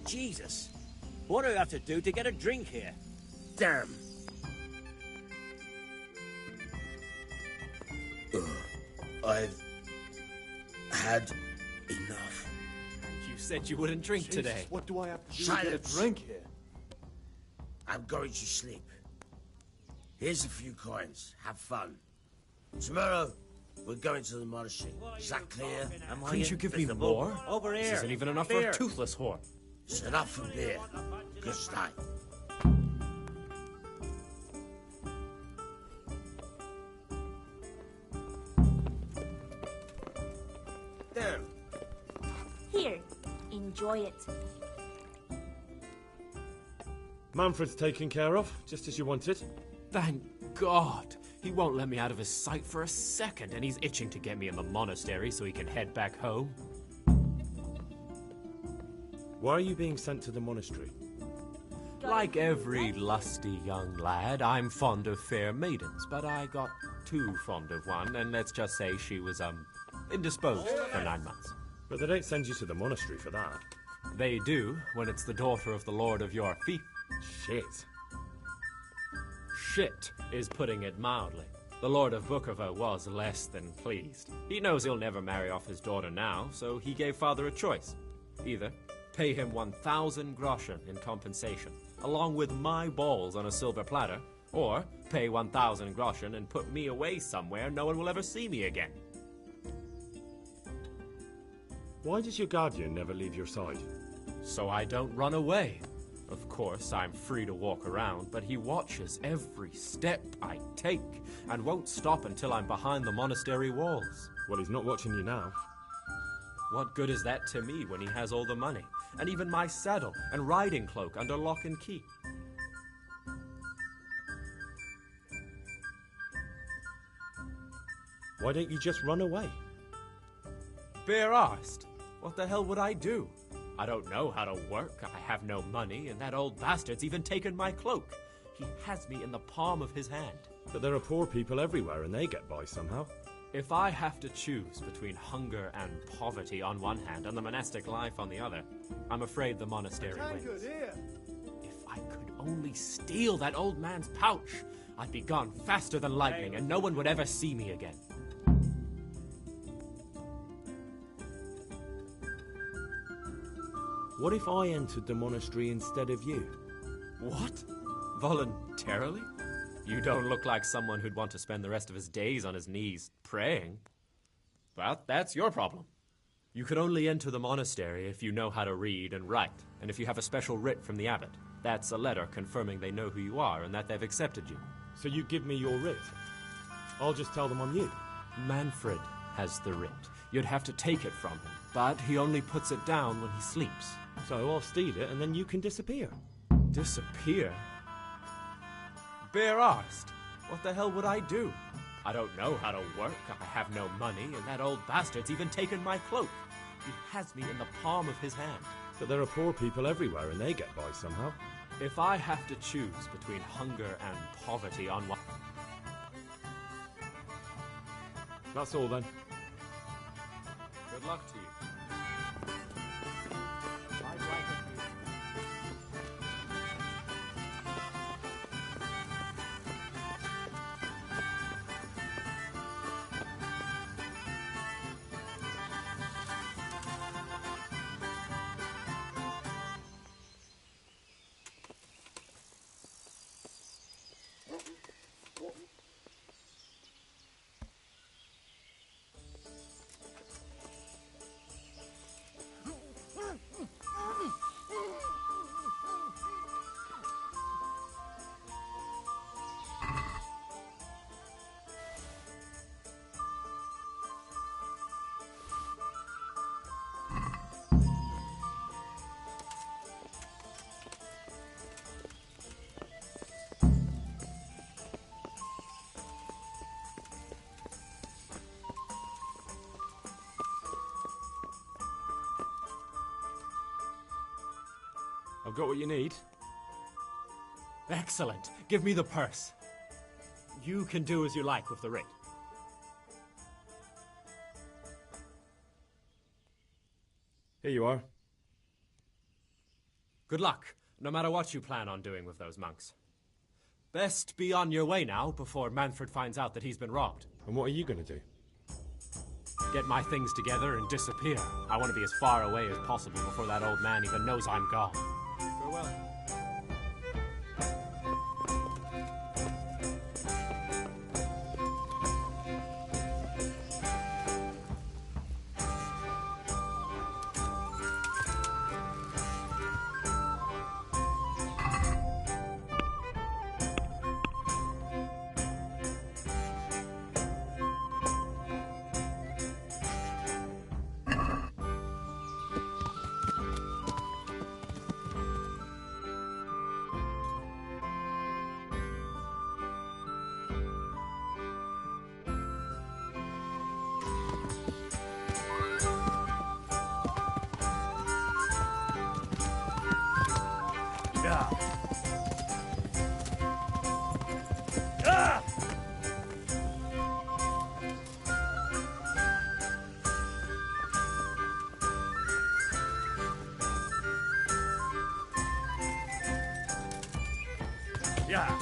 Jesus! What do I have to do to get a drink here?
Damn. I've had enough.
You said you wouldn't drink today.
What do I have to do to get a drink here?
I'm going to sleep. Here's a few coins. Have fun. Tomorrow, we're going to the monastery. Is that clear?
Couldn't you give me more?
Over here.
This isn't even enough for a toothless whore.
It's enough for beer. Good night.
There.
Here, enjoy it.
Manfred's taken care of, just as you wanted.
Thank God. He won't let me out of his sight for a second, and he's itching to get me in the monastery so he can head back home.
Why are you being sent to the monastery?
Like every lusty young lad, I'm fond of fair maidens, but I got too fond of one, and let's just say she was, indisposed for 9 months.
But they don't send you to the monastery for that.
They do, when it's the daughter of the Lord of your fief.
Shit.
Shit is putting it mildly. The Lord of Bukovo was less than pleased. He knows he'll never marry off his daughter now, so he gave father a choice. Either pay him 1,000 groschen in compensation, along with my balls on a silver platter, or pay 1,000 groschen and put me away somewhere no one will ever see me again.
Why does your guardian never leave your side?
So I don't run away. Of course, I'm free to walk around, but he watches every step I take and won't stop until I'm behind the monastery walls.
Well, he's not watching you now.
What good is that to me when he has all the money, and even my saddle and riding cloak under lock and key?
Why don't you just run away?
Bare-arsed. What the hell would I do? I don't know how to work, I have no money, and that old bastard's even taken my cloak. He has me in the palm of his hand.
But there are poor people everywhere and they get by somehow.
If I have to choose between hunger and poverty on one hand and the monastic life on the other, I'm afraid the monastery wins. If I could only steal that old man's pouch, I'd be gone faster than lightning and no one would ever see me again.
What if I entered the monastery instead of you?
What? Voluntarily? You don't look like someone who'd want to spend the rest of his days on his knees praying. Well, that's your problem. You can only enter the monastery if you know how to read and write, and if you have a special writ from the abbot. That's a letter confirming they know who you are and that they've accepted you.
So you give me your writ? I'll just tell them I'm you.
Manfred has the writ. You'd have to take it from him, but he only puts it down when he sleeps.
So I'll steal it and then you can disappear.
Disappear? Bare arsed. What the hell would I do? I don't know how to work, I have no money, and that old bastard's even taken my cloak. He has me in the palm of his hand.
But there are poor people everywhere and they get by somehow.
If I have to choose between hunger and poverty on one...
That's all then.
Good luck to you.
I've got what you need.
Excellent. Give me the purse. You can do as you like with the writ.
Here you are.
Good luck, no matter what you plan on doing with those monks. Best be on your way now before Manfred finds out that he's been robbed.
And what are you going to do?
Get my things together and disappear. I want to be as far away as possible before that old man even knows I'm gone. Farewell.
Yeah.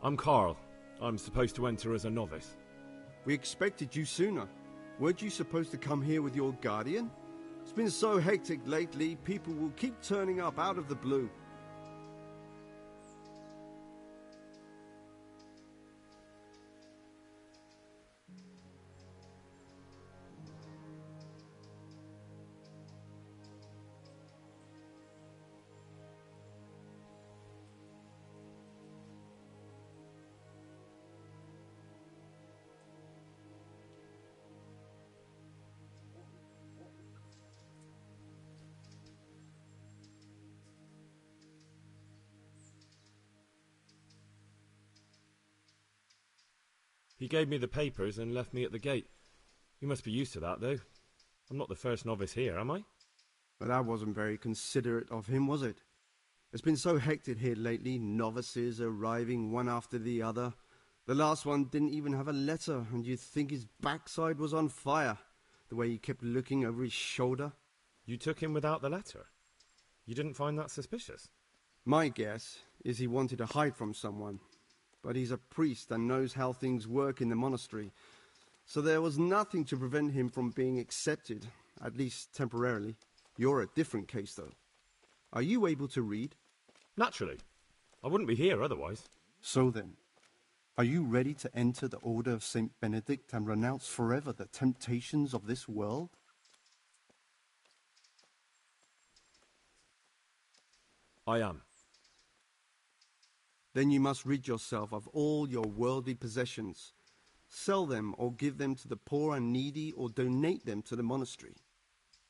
I'm Carl. I'm supposed to enter as a novice.
We expected you sooner. Weren't you supposed to come here with your guardian? It's been so hectic lately, people will keep turning up out of the blue.
He gave me the papers and left me at the gate. You must be used to that, though. I'm not the first novice here, am I?
But that wasn't very considerate of him, was it? It's been so hectic here lately, novices arriving one after the other. The last one didn't even have a letter, and you'd think his backside was on fire, the way he kept looking over his shoulder.
You took him without the letter? You didn't find that suspicious?
My guess is he wanted to hide from someone. But he's a priest and knows how things work in the monastery, so there was nothing to prevent him from being accepted, at least temporarily. You're a different case, though. Are you able to read?
Naturally. I wouldn't be here otherwise.
So then, are you ready to enter the Order of St. Benedict and renounce forever the temptations of this world?
I am.
Then you must rid yourself of all your worldly possessions. Sell them or give them to the poor and needy or donate them to the monastery.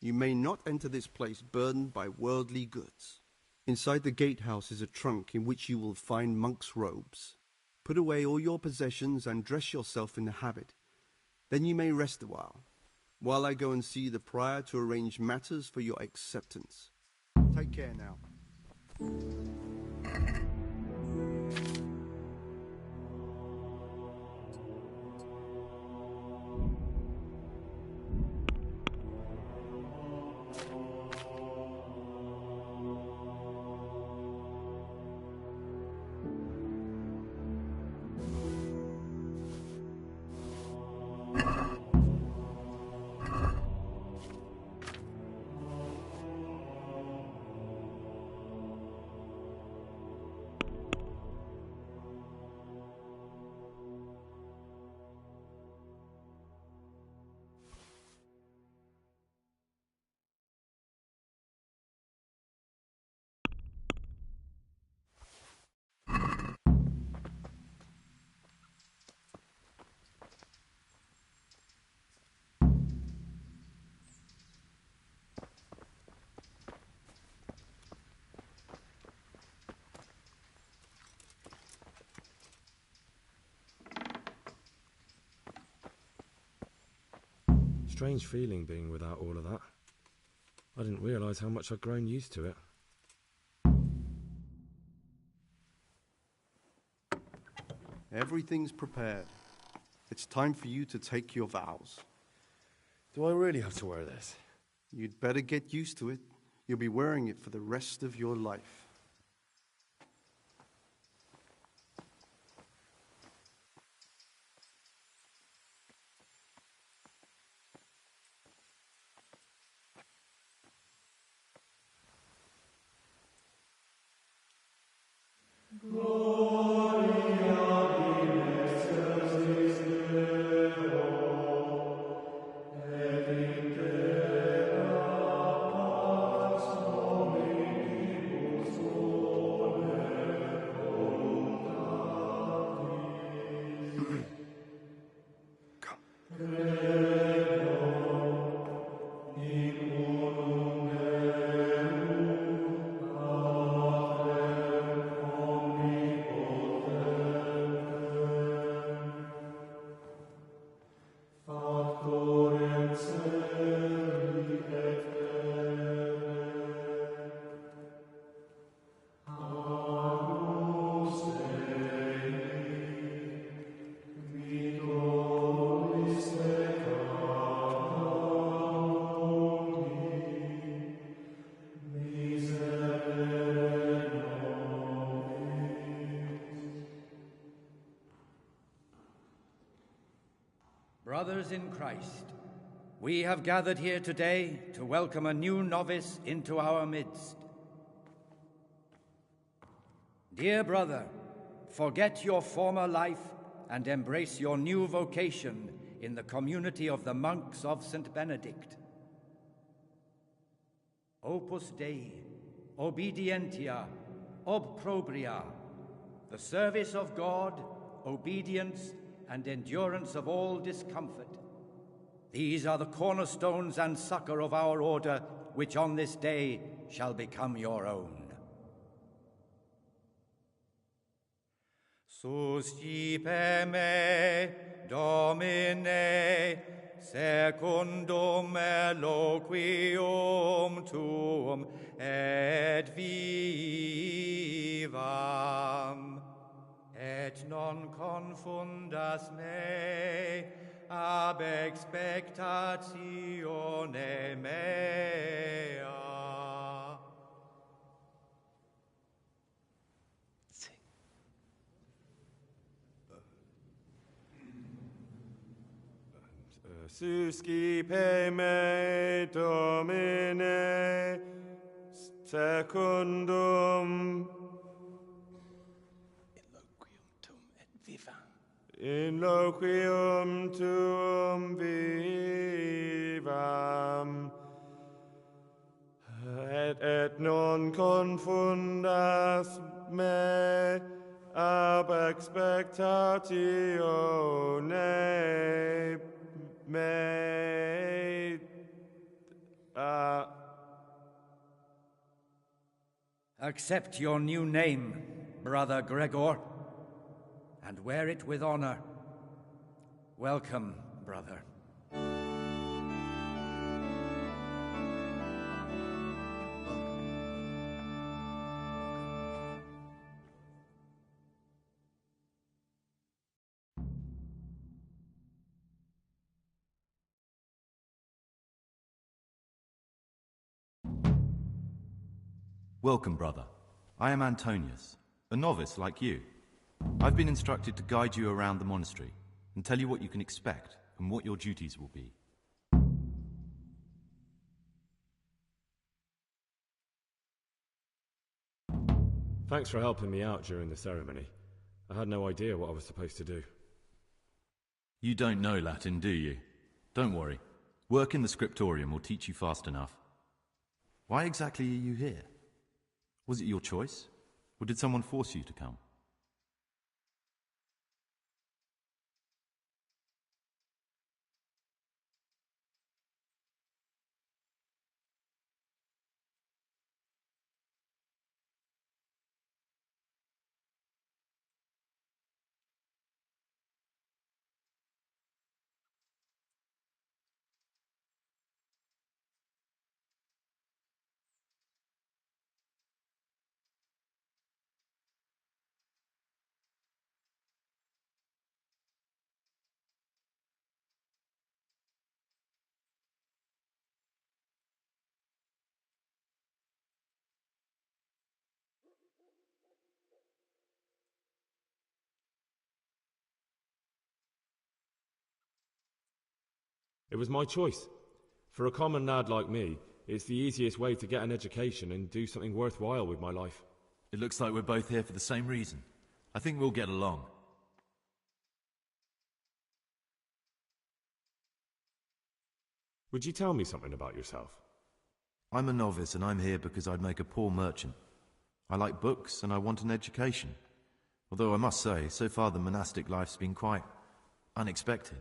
You may not enter this place burdened by worldly goods. Inside the gatehouse is a trunk in which you will find monk's robes. Put away all your possessions and dress yourself in the habit. Then you may rest a while I go and see the prior to arrange matters for your acceptance. Take care now.
Strange feeling being without all of that. I didn't realise how much I'd grown used to it.
Everything's prepared. It's time for you to take your vows.
Do I really have to wear this?
You'd better get used to it. You'll be wearing it for the rest of your life.
Brothers in Christ, we have gathered here today to welcome a new novice into our midst. Dear brother, forget your former life and embrace your new vocation in the community of the monks of St. Benedict. Opus Dei, obedientia, obprobria, the service of God, obedience, and endurance of all discomfort. These are the cornerstones and succor of our order, which on this day shall become your own. Suscipe me, Domine, secundum eloquium tuum, et vivam, et non confundas me ab expectatione mea.
Suscipe me, Domine, secundum in loquium tuum vivam, et non confundas me ab expectatione mea.
Accept your new name, Brother Gregor, and wear it with honor. Welcome, brother.
Welcome, brother. I am Antonius, a novice like you. I've been instructed to guide you around the monastery and tell you what you can expect and what your duties will be.
Thanks for helping me out during the ceremony. I had no idea what I was supposed to do.
You don't know Latin, do you? Don't worry. Work in the scriptorium will teach you fast enough. Why exactly are you here? Was it your choice, or did someone force you to come?
It was my choice. For a common lad like me, it's the easiest way to get an education and do something worthwhile with my life.
It looks like we're both here for the same reason. I think we'll get along.
Would you tell me something about yourself?
I'm a novice and I'm here because I'd make a poor merchant. I like books and I want an education. Although I must say, so far the monastic life's been quite unexpected.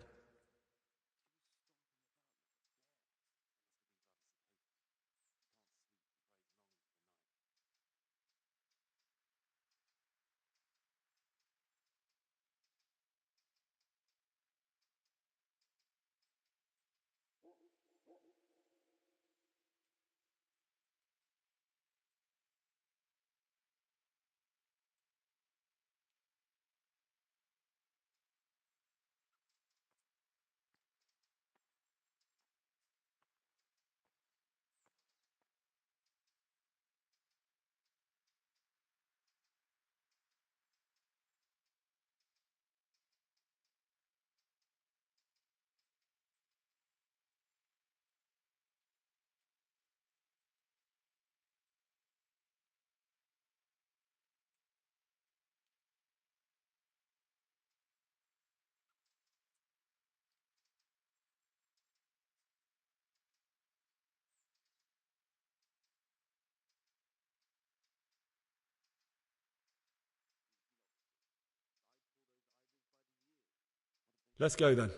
Let's go then.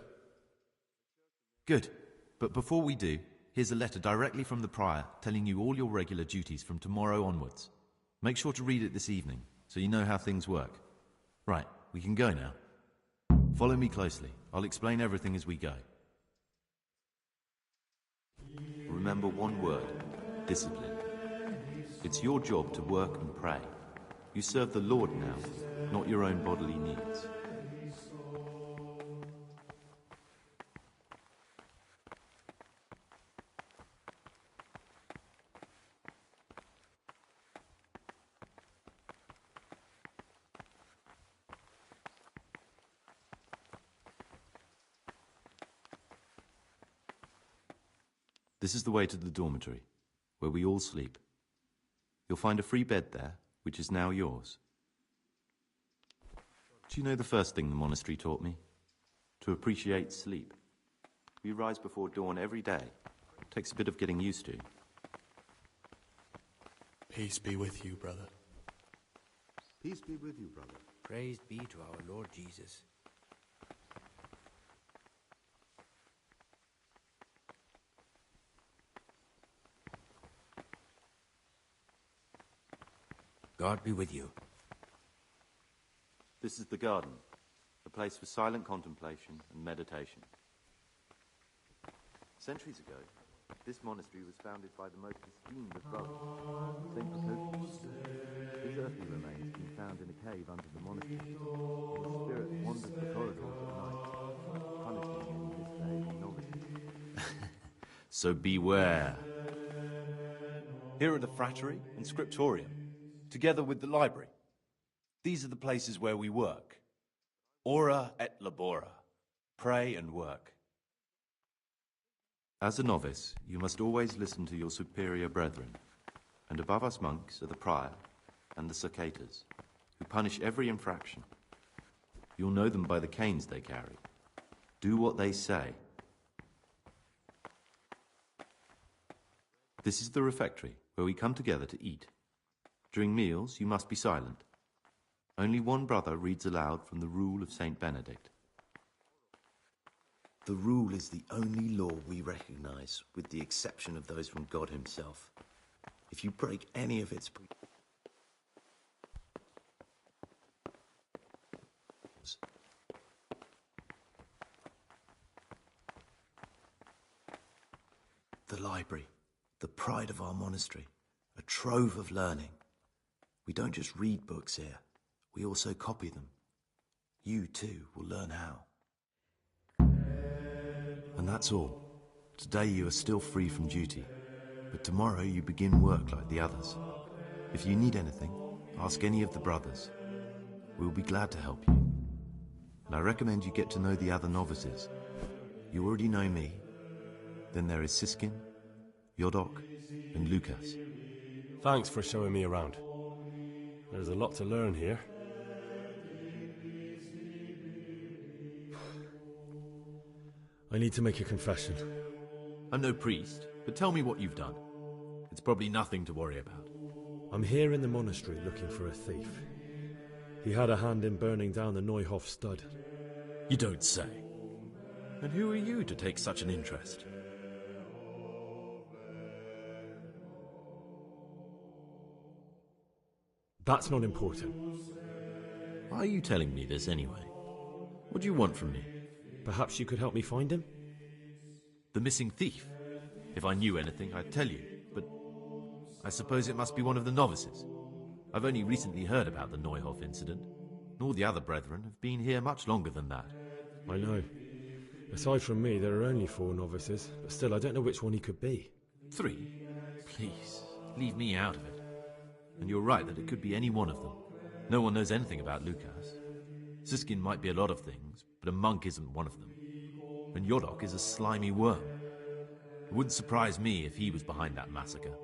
Good. But before we do, here's a letter directly from the Prior telling you all your regular duties from tomorrow onwards. Make sure to read it this evening, so you know how things work. Right, we can go now. Follow me closely. I'll explain everything as we go. Remember one word: discipline. It's your job to work and pray. You serve the Lord now, not your own bodily needs. This is the way to the dormitory, where we all sleep. You'll find a free bed there, which is now yours. Do you know the first thing the monastery taught me? To appreciate sleep. We rise before dawn every day. It takes a bit of getting used to.
Peace be with you, brother.
Peace be with you, brother.
Praise be to our Lord Jesus. God be with you.
This is the garden, a place for silent contemplation and meditation. Centuries ago, this monastery was founded by the most esteemed of brothers, Saint Procopius. His earthly remains can be found in a cave under the monastery. And the spirit wanders the corridors at night, punishing any misbehaving novices. So beware. Here are the frattery and scriptorium, together with the library. These are the places where we work. Ora et labora. Pray and work. As a novice, you must always listen to your superior brethren, and above us monks are the prior and the cicatas, who punish every infraction. You'll know them by the canes they carry. Do what they say. This is the refectory, where we come together to eat. During meals, you must be silent. Only one brother reads aloud from the Rule of Saint Benedict.
The rule is the only law we recognize, with the exception of those from God himself. If you break any of its the library, the pride of our monastery, a trove of learning. We don't just read books here, we also copy them. You, too, will learn how. And that's all. Today you are still free from duty, but tomorrow you begin work like the others. If you need anything, ask any of the brothers. We'll be glad to help you. And I recommend you get to know the other novices. You already know me. Then there is Siskin, Yodok, and Lucas.
Thanks for showing me around. There's a lot to learn here. I need to make a confession.
I'm no priest, but tell me what you've done. It's probably nothing to worry about.
I'm here in the monastery looking for a thief. He had a hand in burning down the Neuhof stud.
You don't say. And who are you to take such an interest?
That's not important.
Why are you telling me this anyway? What do you want from me?
Perhaps you could help me find him?
The missing thief? If I knew anything, I'd tell you, but I suppose it must be one of the novices. I've only recently heard about the Neuhof incident, and all the other brethren have been here much longer than that.
I know. Aside from me, there are only 4 novices, but still, I don't know which one he could be.
3? Please, leave me out of it. And you're right that it could be any one of them. No one knows anything about Lucas. Siskin might be a lot of things, but a monk isn't one of them. And Yodok is a slimy worm. It wouldn't surprise me if he was behind that massacre.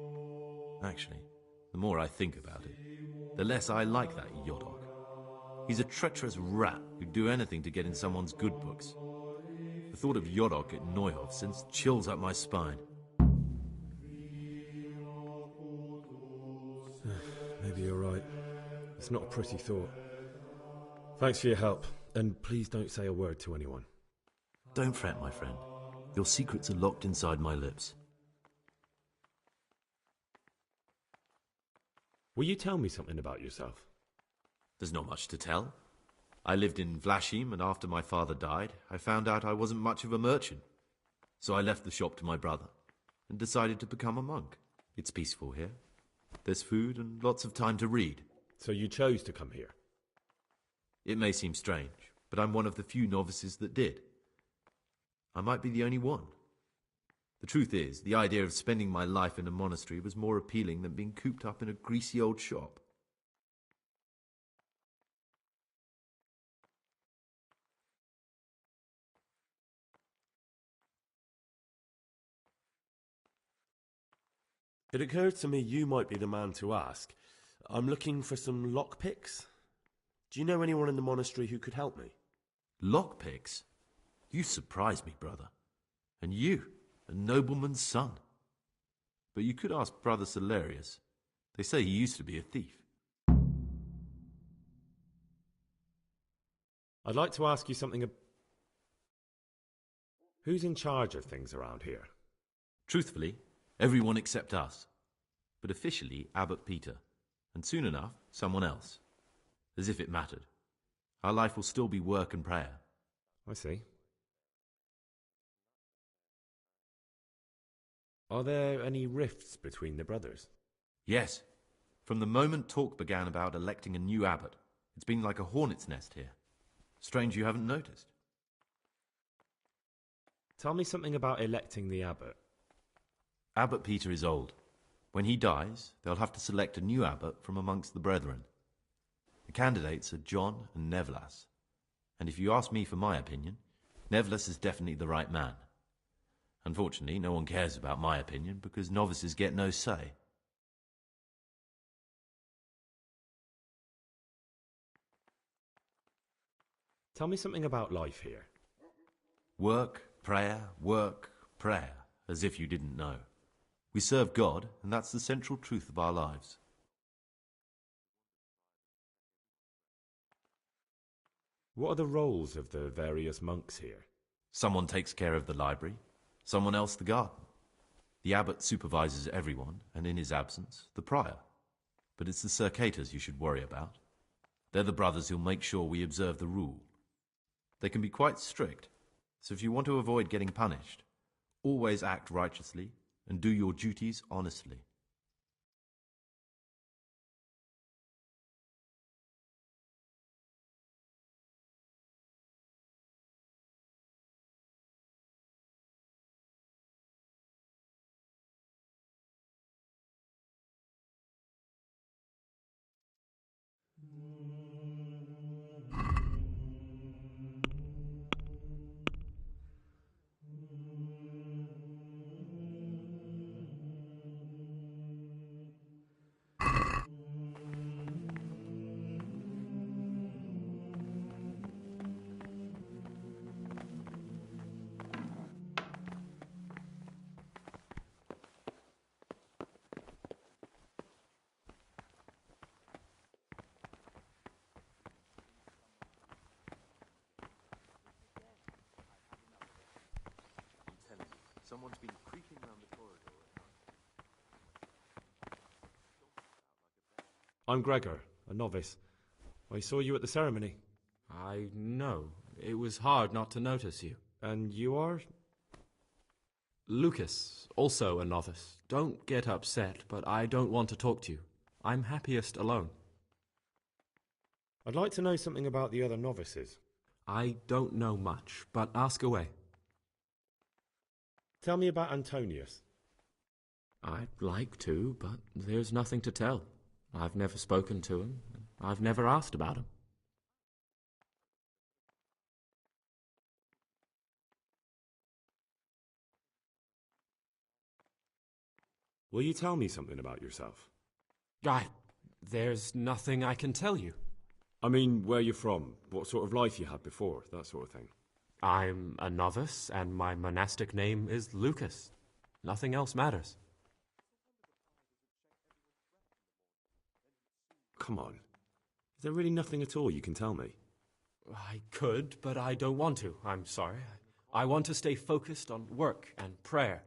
Actually, the more I think about it, the less I like that Yodok. He's a treacherous rat who'd do anything to get in someone's good books. The thought of Yodok at Neuhof sends chills up my spine.
Maybe you're right. It's not a pretty thought. Thanks for your help, and please don't say a word to anyone.
Don't fret, my friend. Your secrets are locked inside my lips.
Will you tell me something about yourself?
There's not much to tell. I lived in Vlashim, and after my father died, I found out I wasn't much of a merchant. So I left the shop to my brother, and decided to become a monk. It's peaceful here. There's food and lots of time to read.
So you chose to come here?
It may seem strange, but I'm one of the few novices that did. I might be the only one. The truth is, the idea of spending my life in a monastery was more appealing than being cooped up in a greasy old shop.
It occurred to me you might be the man to ask. I'm looking for some lockpicks. Do you know anyone in the monastery who could help me?
Lockpicks? You surprise me, brother. And you, a nobleman's son. But you could ask Brother Celerius. They say he used to be a thief.
I'd like to ask you something. Who's in charge of things around here?
Truthfully, everyone except us. But officially, Abbot Peter. And soon enough, someone else. As if it mattered. Our life will still be work and prayer.
I see. Are there any rifts between the brothers?
Yes. From the moment talk began about electing a new abbot, it's been like a hornet's nest here. Strange you haven't noticed.
Tell me something about electing the abbot.
Abbot Peter is old. When he dies, they'll have to select a new abbot from amongst the brethren. The candidates are John and Nevlas. And if you ask me for my opinion, Nevlas is definitely the right man. Unfortunately, no one cares about my opinion because novices get no say.
Tell me something about life here.
Work, prayer, as if you didn't know. We serve God, and that's the central truth of our lives.
What are the roles of the various monks here?
Someone takes care of the library, someone else the garden. The abbot supervises everyone, and in his absence, the prior. But it's the circators you should worry about. They're the brothers who'll make sure we observe the rule. They can be quite strict, so if you want to avoid getting punished, always act righteously and do your duties honestly. Someone's been creeping around the corridor at night.
I'm Gregor, a novice. I saw you at the ceremony.
I know. It was hard not to notice you.
And you are?
Lucas, also a novice. Don't get upset, but I don't want to talk to you. I'm happiest alone.
I'd like to know something about the other novices.
I don't know much, but ask away.
Tell me about Antonius.
I'd like to, but there's nothing to tell. I've never spoken to him. I've never asked about him.
Will you tell me something about yourself?
There's nothing I can tell you.
I mean, where you're from, what sort of life you had before, that sort of thing.
I'm a novice, and my monastic name is Lucas. Nothing else matters.
Come on. Is there really nothing at all you can tell me?
I could, but I don't want to. I'm sorry. I want to stay focused on work and prayer,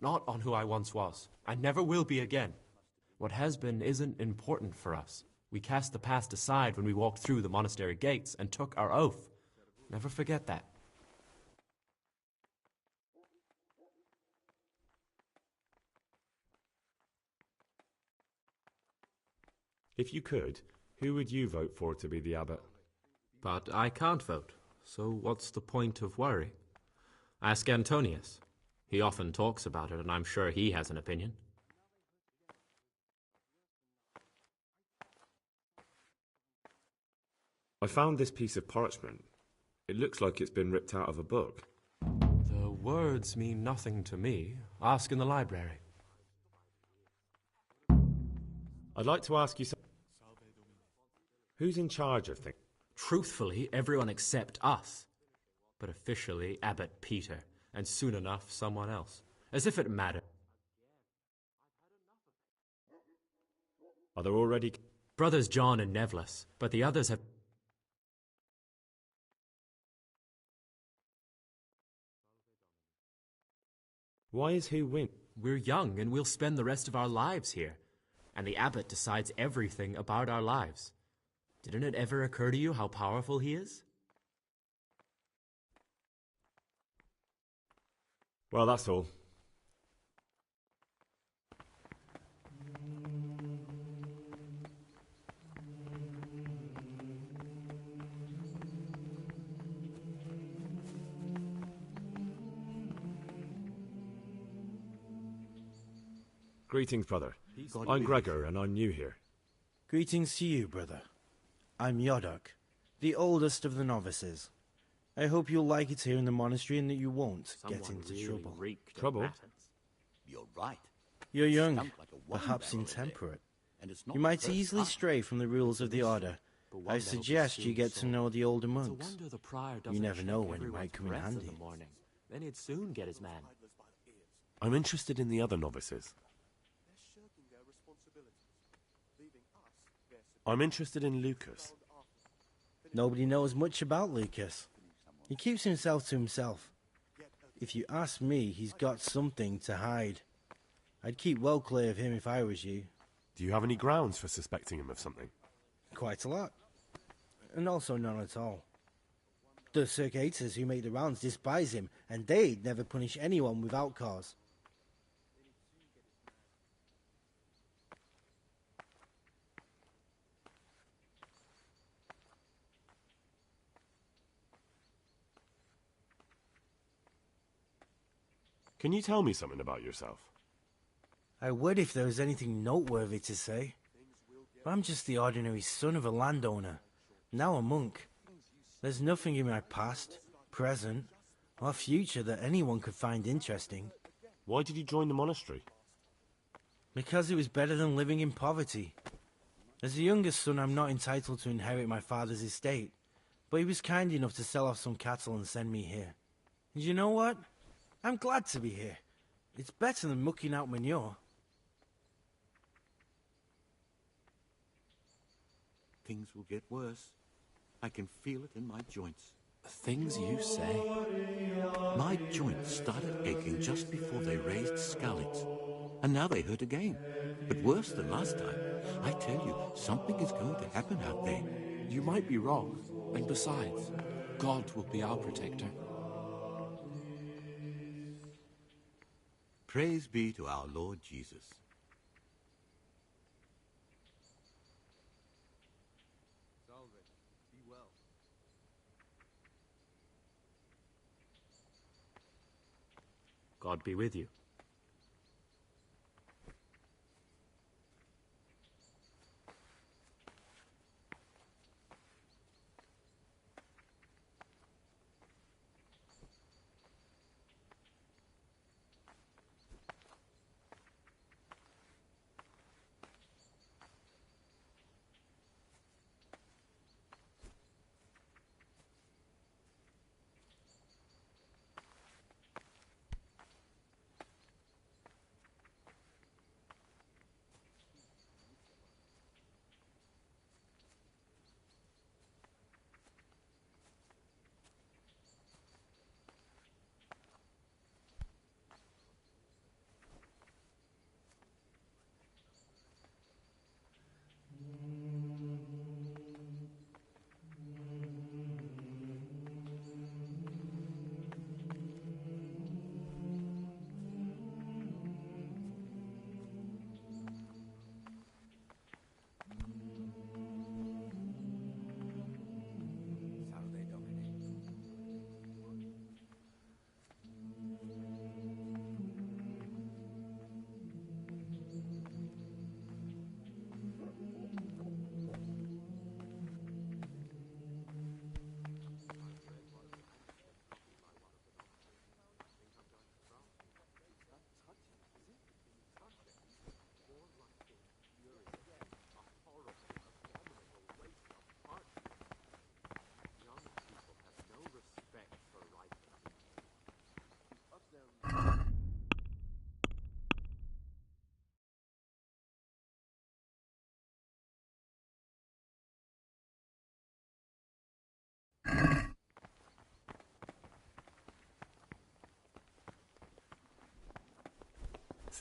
not on who I once was. I never will be again. What has been isn't important for us. We cast the past aside when we walked through the monastery gates and took our oath. Never forget that.
If you could, who would you vote for to be the abbot?
But I can't vote, so what's the point of worry? Ask Antonius. He often talks about it, and I'm sure he has an opinion.
I found this piece of parchment. It looks like it's been ripped out of a book.
The words mean nothing to me. Ask in the library.
I'd like to ask you something. Who's in charge of things?
Truthfully, everyone except us. But officially, Abbot Peter, and soon enough, someone else. As if it mattered.
Are there already...
Brothers John and Nevlis, but the others have...
Why is who win?
We're young, and we'll spend the rest of our lives here. And the abbot decides everything about our lives. Didn't it ever occur to you how powerful he is?
Well, that's all. Greetings, brother. I'm Gregor, and I'm new here.
Greetings to you, brother. I'm Yodok, the oldest of the novices. I hope you'll like it here in the monastery and that you won't get into trouble.
Trouble?
You're right.
You're young,
Like a wine
perhaps
barrel
intemperate.
and it's not
You might
the first
easily
time.
stray from the rules of the order. I suggest you get to know the older monks. You never know when you might come in handy.
Then he'd soon get his man.
I'm interested in the other novices. I'm interested in Lucas.
Nobody knows much about Lucas. He keeps himself to himself. If you ask me, he's got something to hide. I'd keep well clear of him if I was you.
Do you have any grounds for suspecting him of something?
Quite a lot. And also none at all. The circators who make the rounds despise him, and they'd never punish anyone without cause.
Can you tell me something about yourself?
I would if there was anything noteworthy to say. But I'm just the ordinary son of a landowner, now a monk. There's nothing in my past, present, or future that anyone could find interesting.
Why did you join the monastery?
Because it was better than living in poverty. As the youngest son, I'm not entitled to inherit my father's estate, but he was kind enough to sell off some cattle and send me here. And you know what? I'm glad to be here. It's better than mucking out manure.
Things will get worse. I can feel it in my joints.
Things you say.
My joints started aching just before they raised Skalitz. And now they hurt again. But worse than last time. I tell you, something is going to happen out there.
You might be wrong. And besides, God will be our protector.
Praise be to our Lord Jesus.
Be well.
God be with you.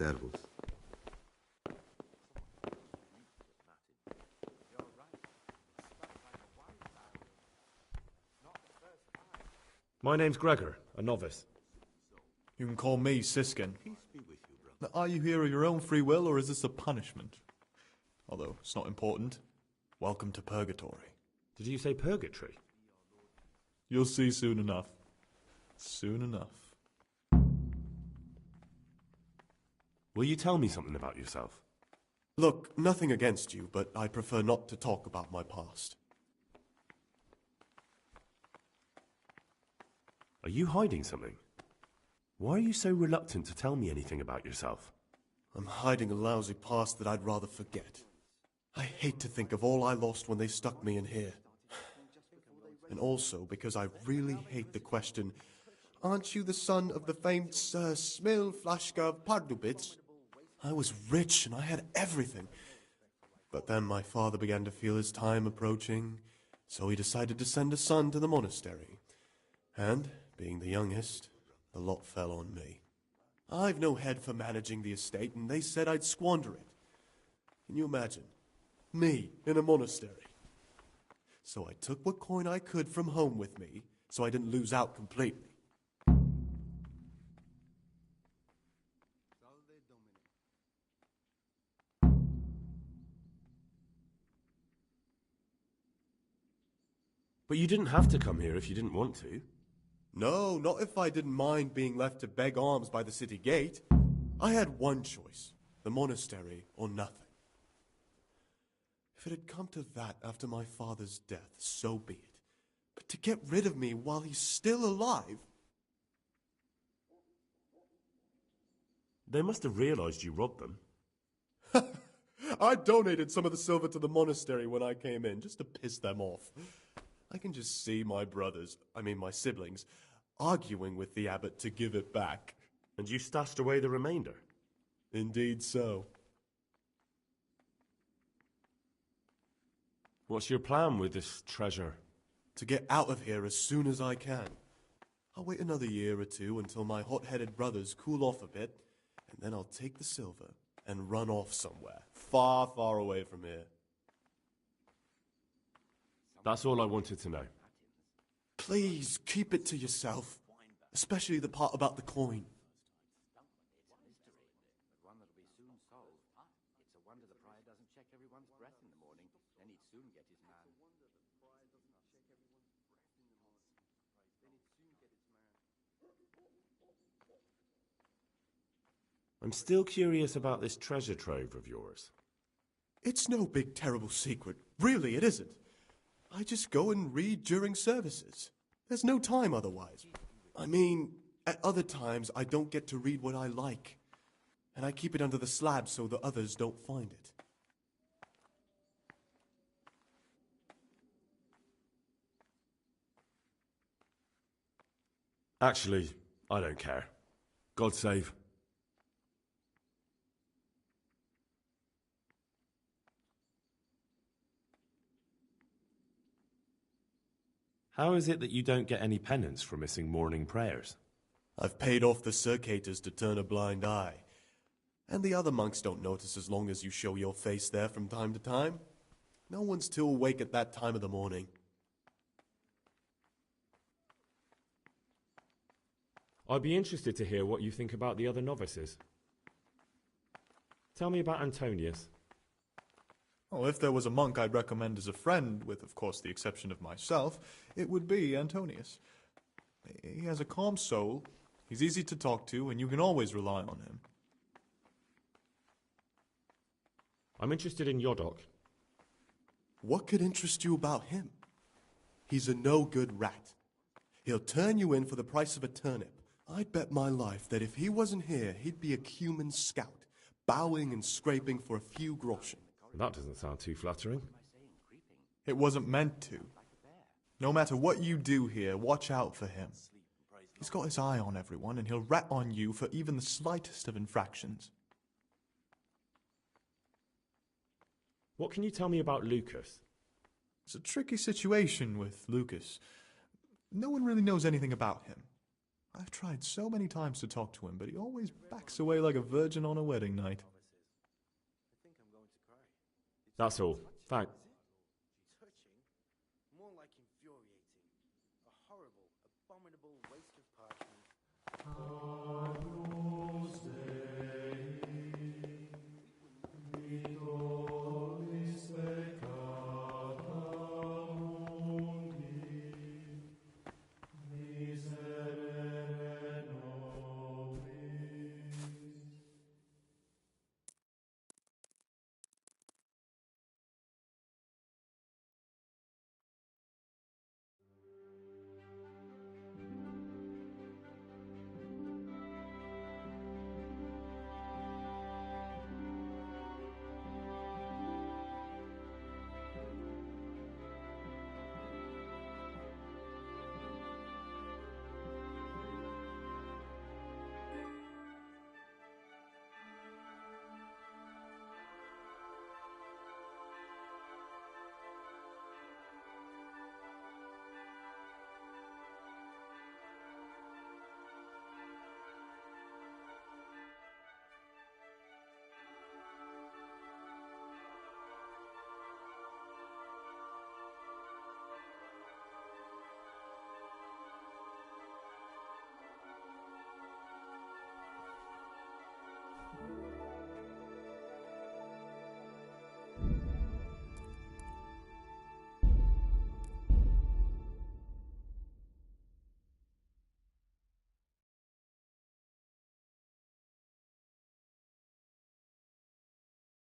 servus.
My name's Gregor, a novice.
You can call me Siskin. Now, are you here of your own free will, or is this a punishment? Although, it's not important. Welcome to Purgatory.
Did you say purgatory?
You'll see soon enough. Soon enough.
Will you tell me something about yourself?
Look, nothing against you, but I prefer not to talk about my past.
Are you hiding something? Why are you so reluctant to tell me anything about yourself?
I'm hiding a lousy past that I'd rather forget. I hate to think of all I lost when they stuck me in here. And also because I really hate the question, aren't you the son of the famed Sir Smil Flashka of Pardubitz? I was rich and I had everything. But then my father began to feel his time approaching, so he decided to send a son to the monastery. And, being the youngest, the lot fell on me. I've no head for managing the estate, and they said I'd squander it. Can you imagine? Me, in a monastery. So I took what coin I could from home with me, so I didn't lose out completely.
But you didn't have to come here if you didn't want to.
No, not if I didn't mind being left to beg alms by the city gate. I had one choice, the monastery or nothing. If it had come to that after my father's death, so be it. But to get rid of me while he's still alive...
They must have realized you robbed them.
I donated some of the silver to the monastery when I came in, just to piss them off. I can just see my my siblings, arguing with the abbot to give it back.
And you stashed away the remainder?
Indeed so.
What's your plan with this treasure?
To get out of here as soon as I can. I'll wait another year or two until my hot-headed brothers cool off a bit, and then I'll take the silver and run off somewhere, far, far away from here.
That's all I wanted to know.
Please, keep it to yourself. Especially the part about the coin.
I'm still curious about this treasure trove of yours.
It's no big, terrible secret. Really, it isn't. I just go and read during services. There's no time otherwise. I mean, at other times I don't get to read what I like. And I keep it under the slab so the others don't find it.
Actually, I don't care. God save. How is it that you don't get any penance for missing morning prayers?
I've paid off the circators to turn a blind eye. And the other monks don't notice as long as you show your face there from time to time. No one's too awake at that time of the morning.
I'd be interested to hear what you think about the other novices. Tell me about Antonius.
Oh, if there was a monk I'd recommend as a friend, with, of course, the exception of myself, it would be Antonius. He has a calm soul, he's easy to talk to, and you can always rely on him.
I'm interested in Yodok.
What could interest you about him? He's a no-good rat. He'll turn you in for the price of a turnip. I'd bet my life that if he wasn't here, he'd be a Cuman scout, bowing and scraping for a few groschen.
That doesn't sound too flattering.
It wasn't meant to. No matter what you do here, watch out for him. He's got his eye on everyone, and he'll rat on you for even the slightest of infractions.
What can you tell me about Lucas?
It's a tricky situation with Lucas. No one really knows anything about him.
I've tried so many times to talk to him, but he always backs away like a virgin on a wedding night.
That's all. Thanks.
More like infuriating. A horrible, abominable waste of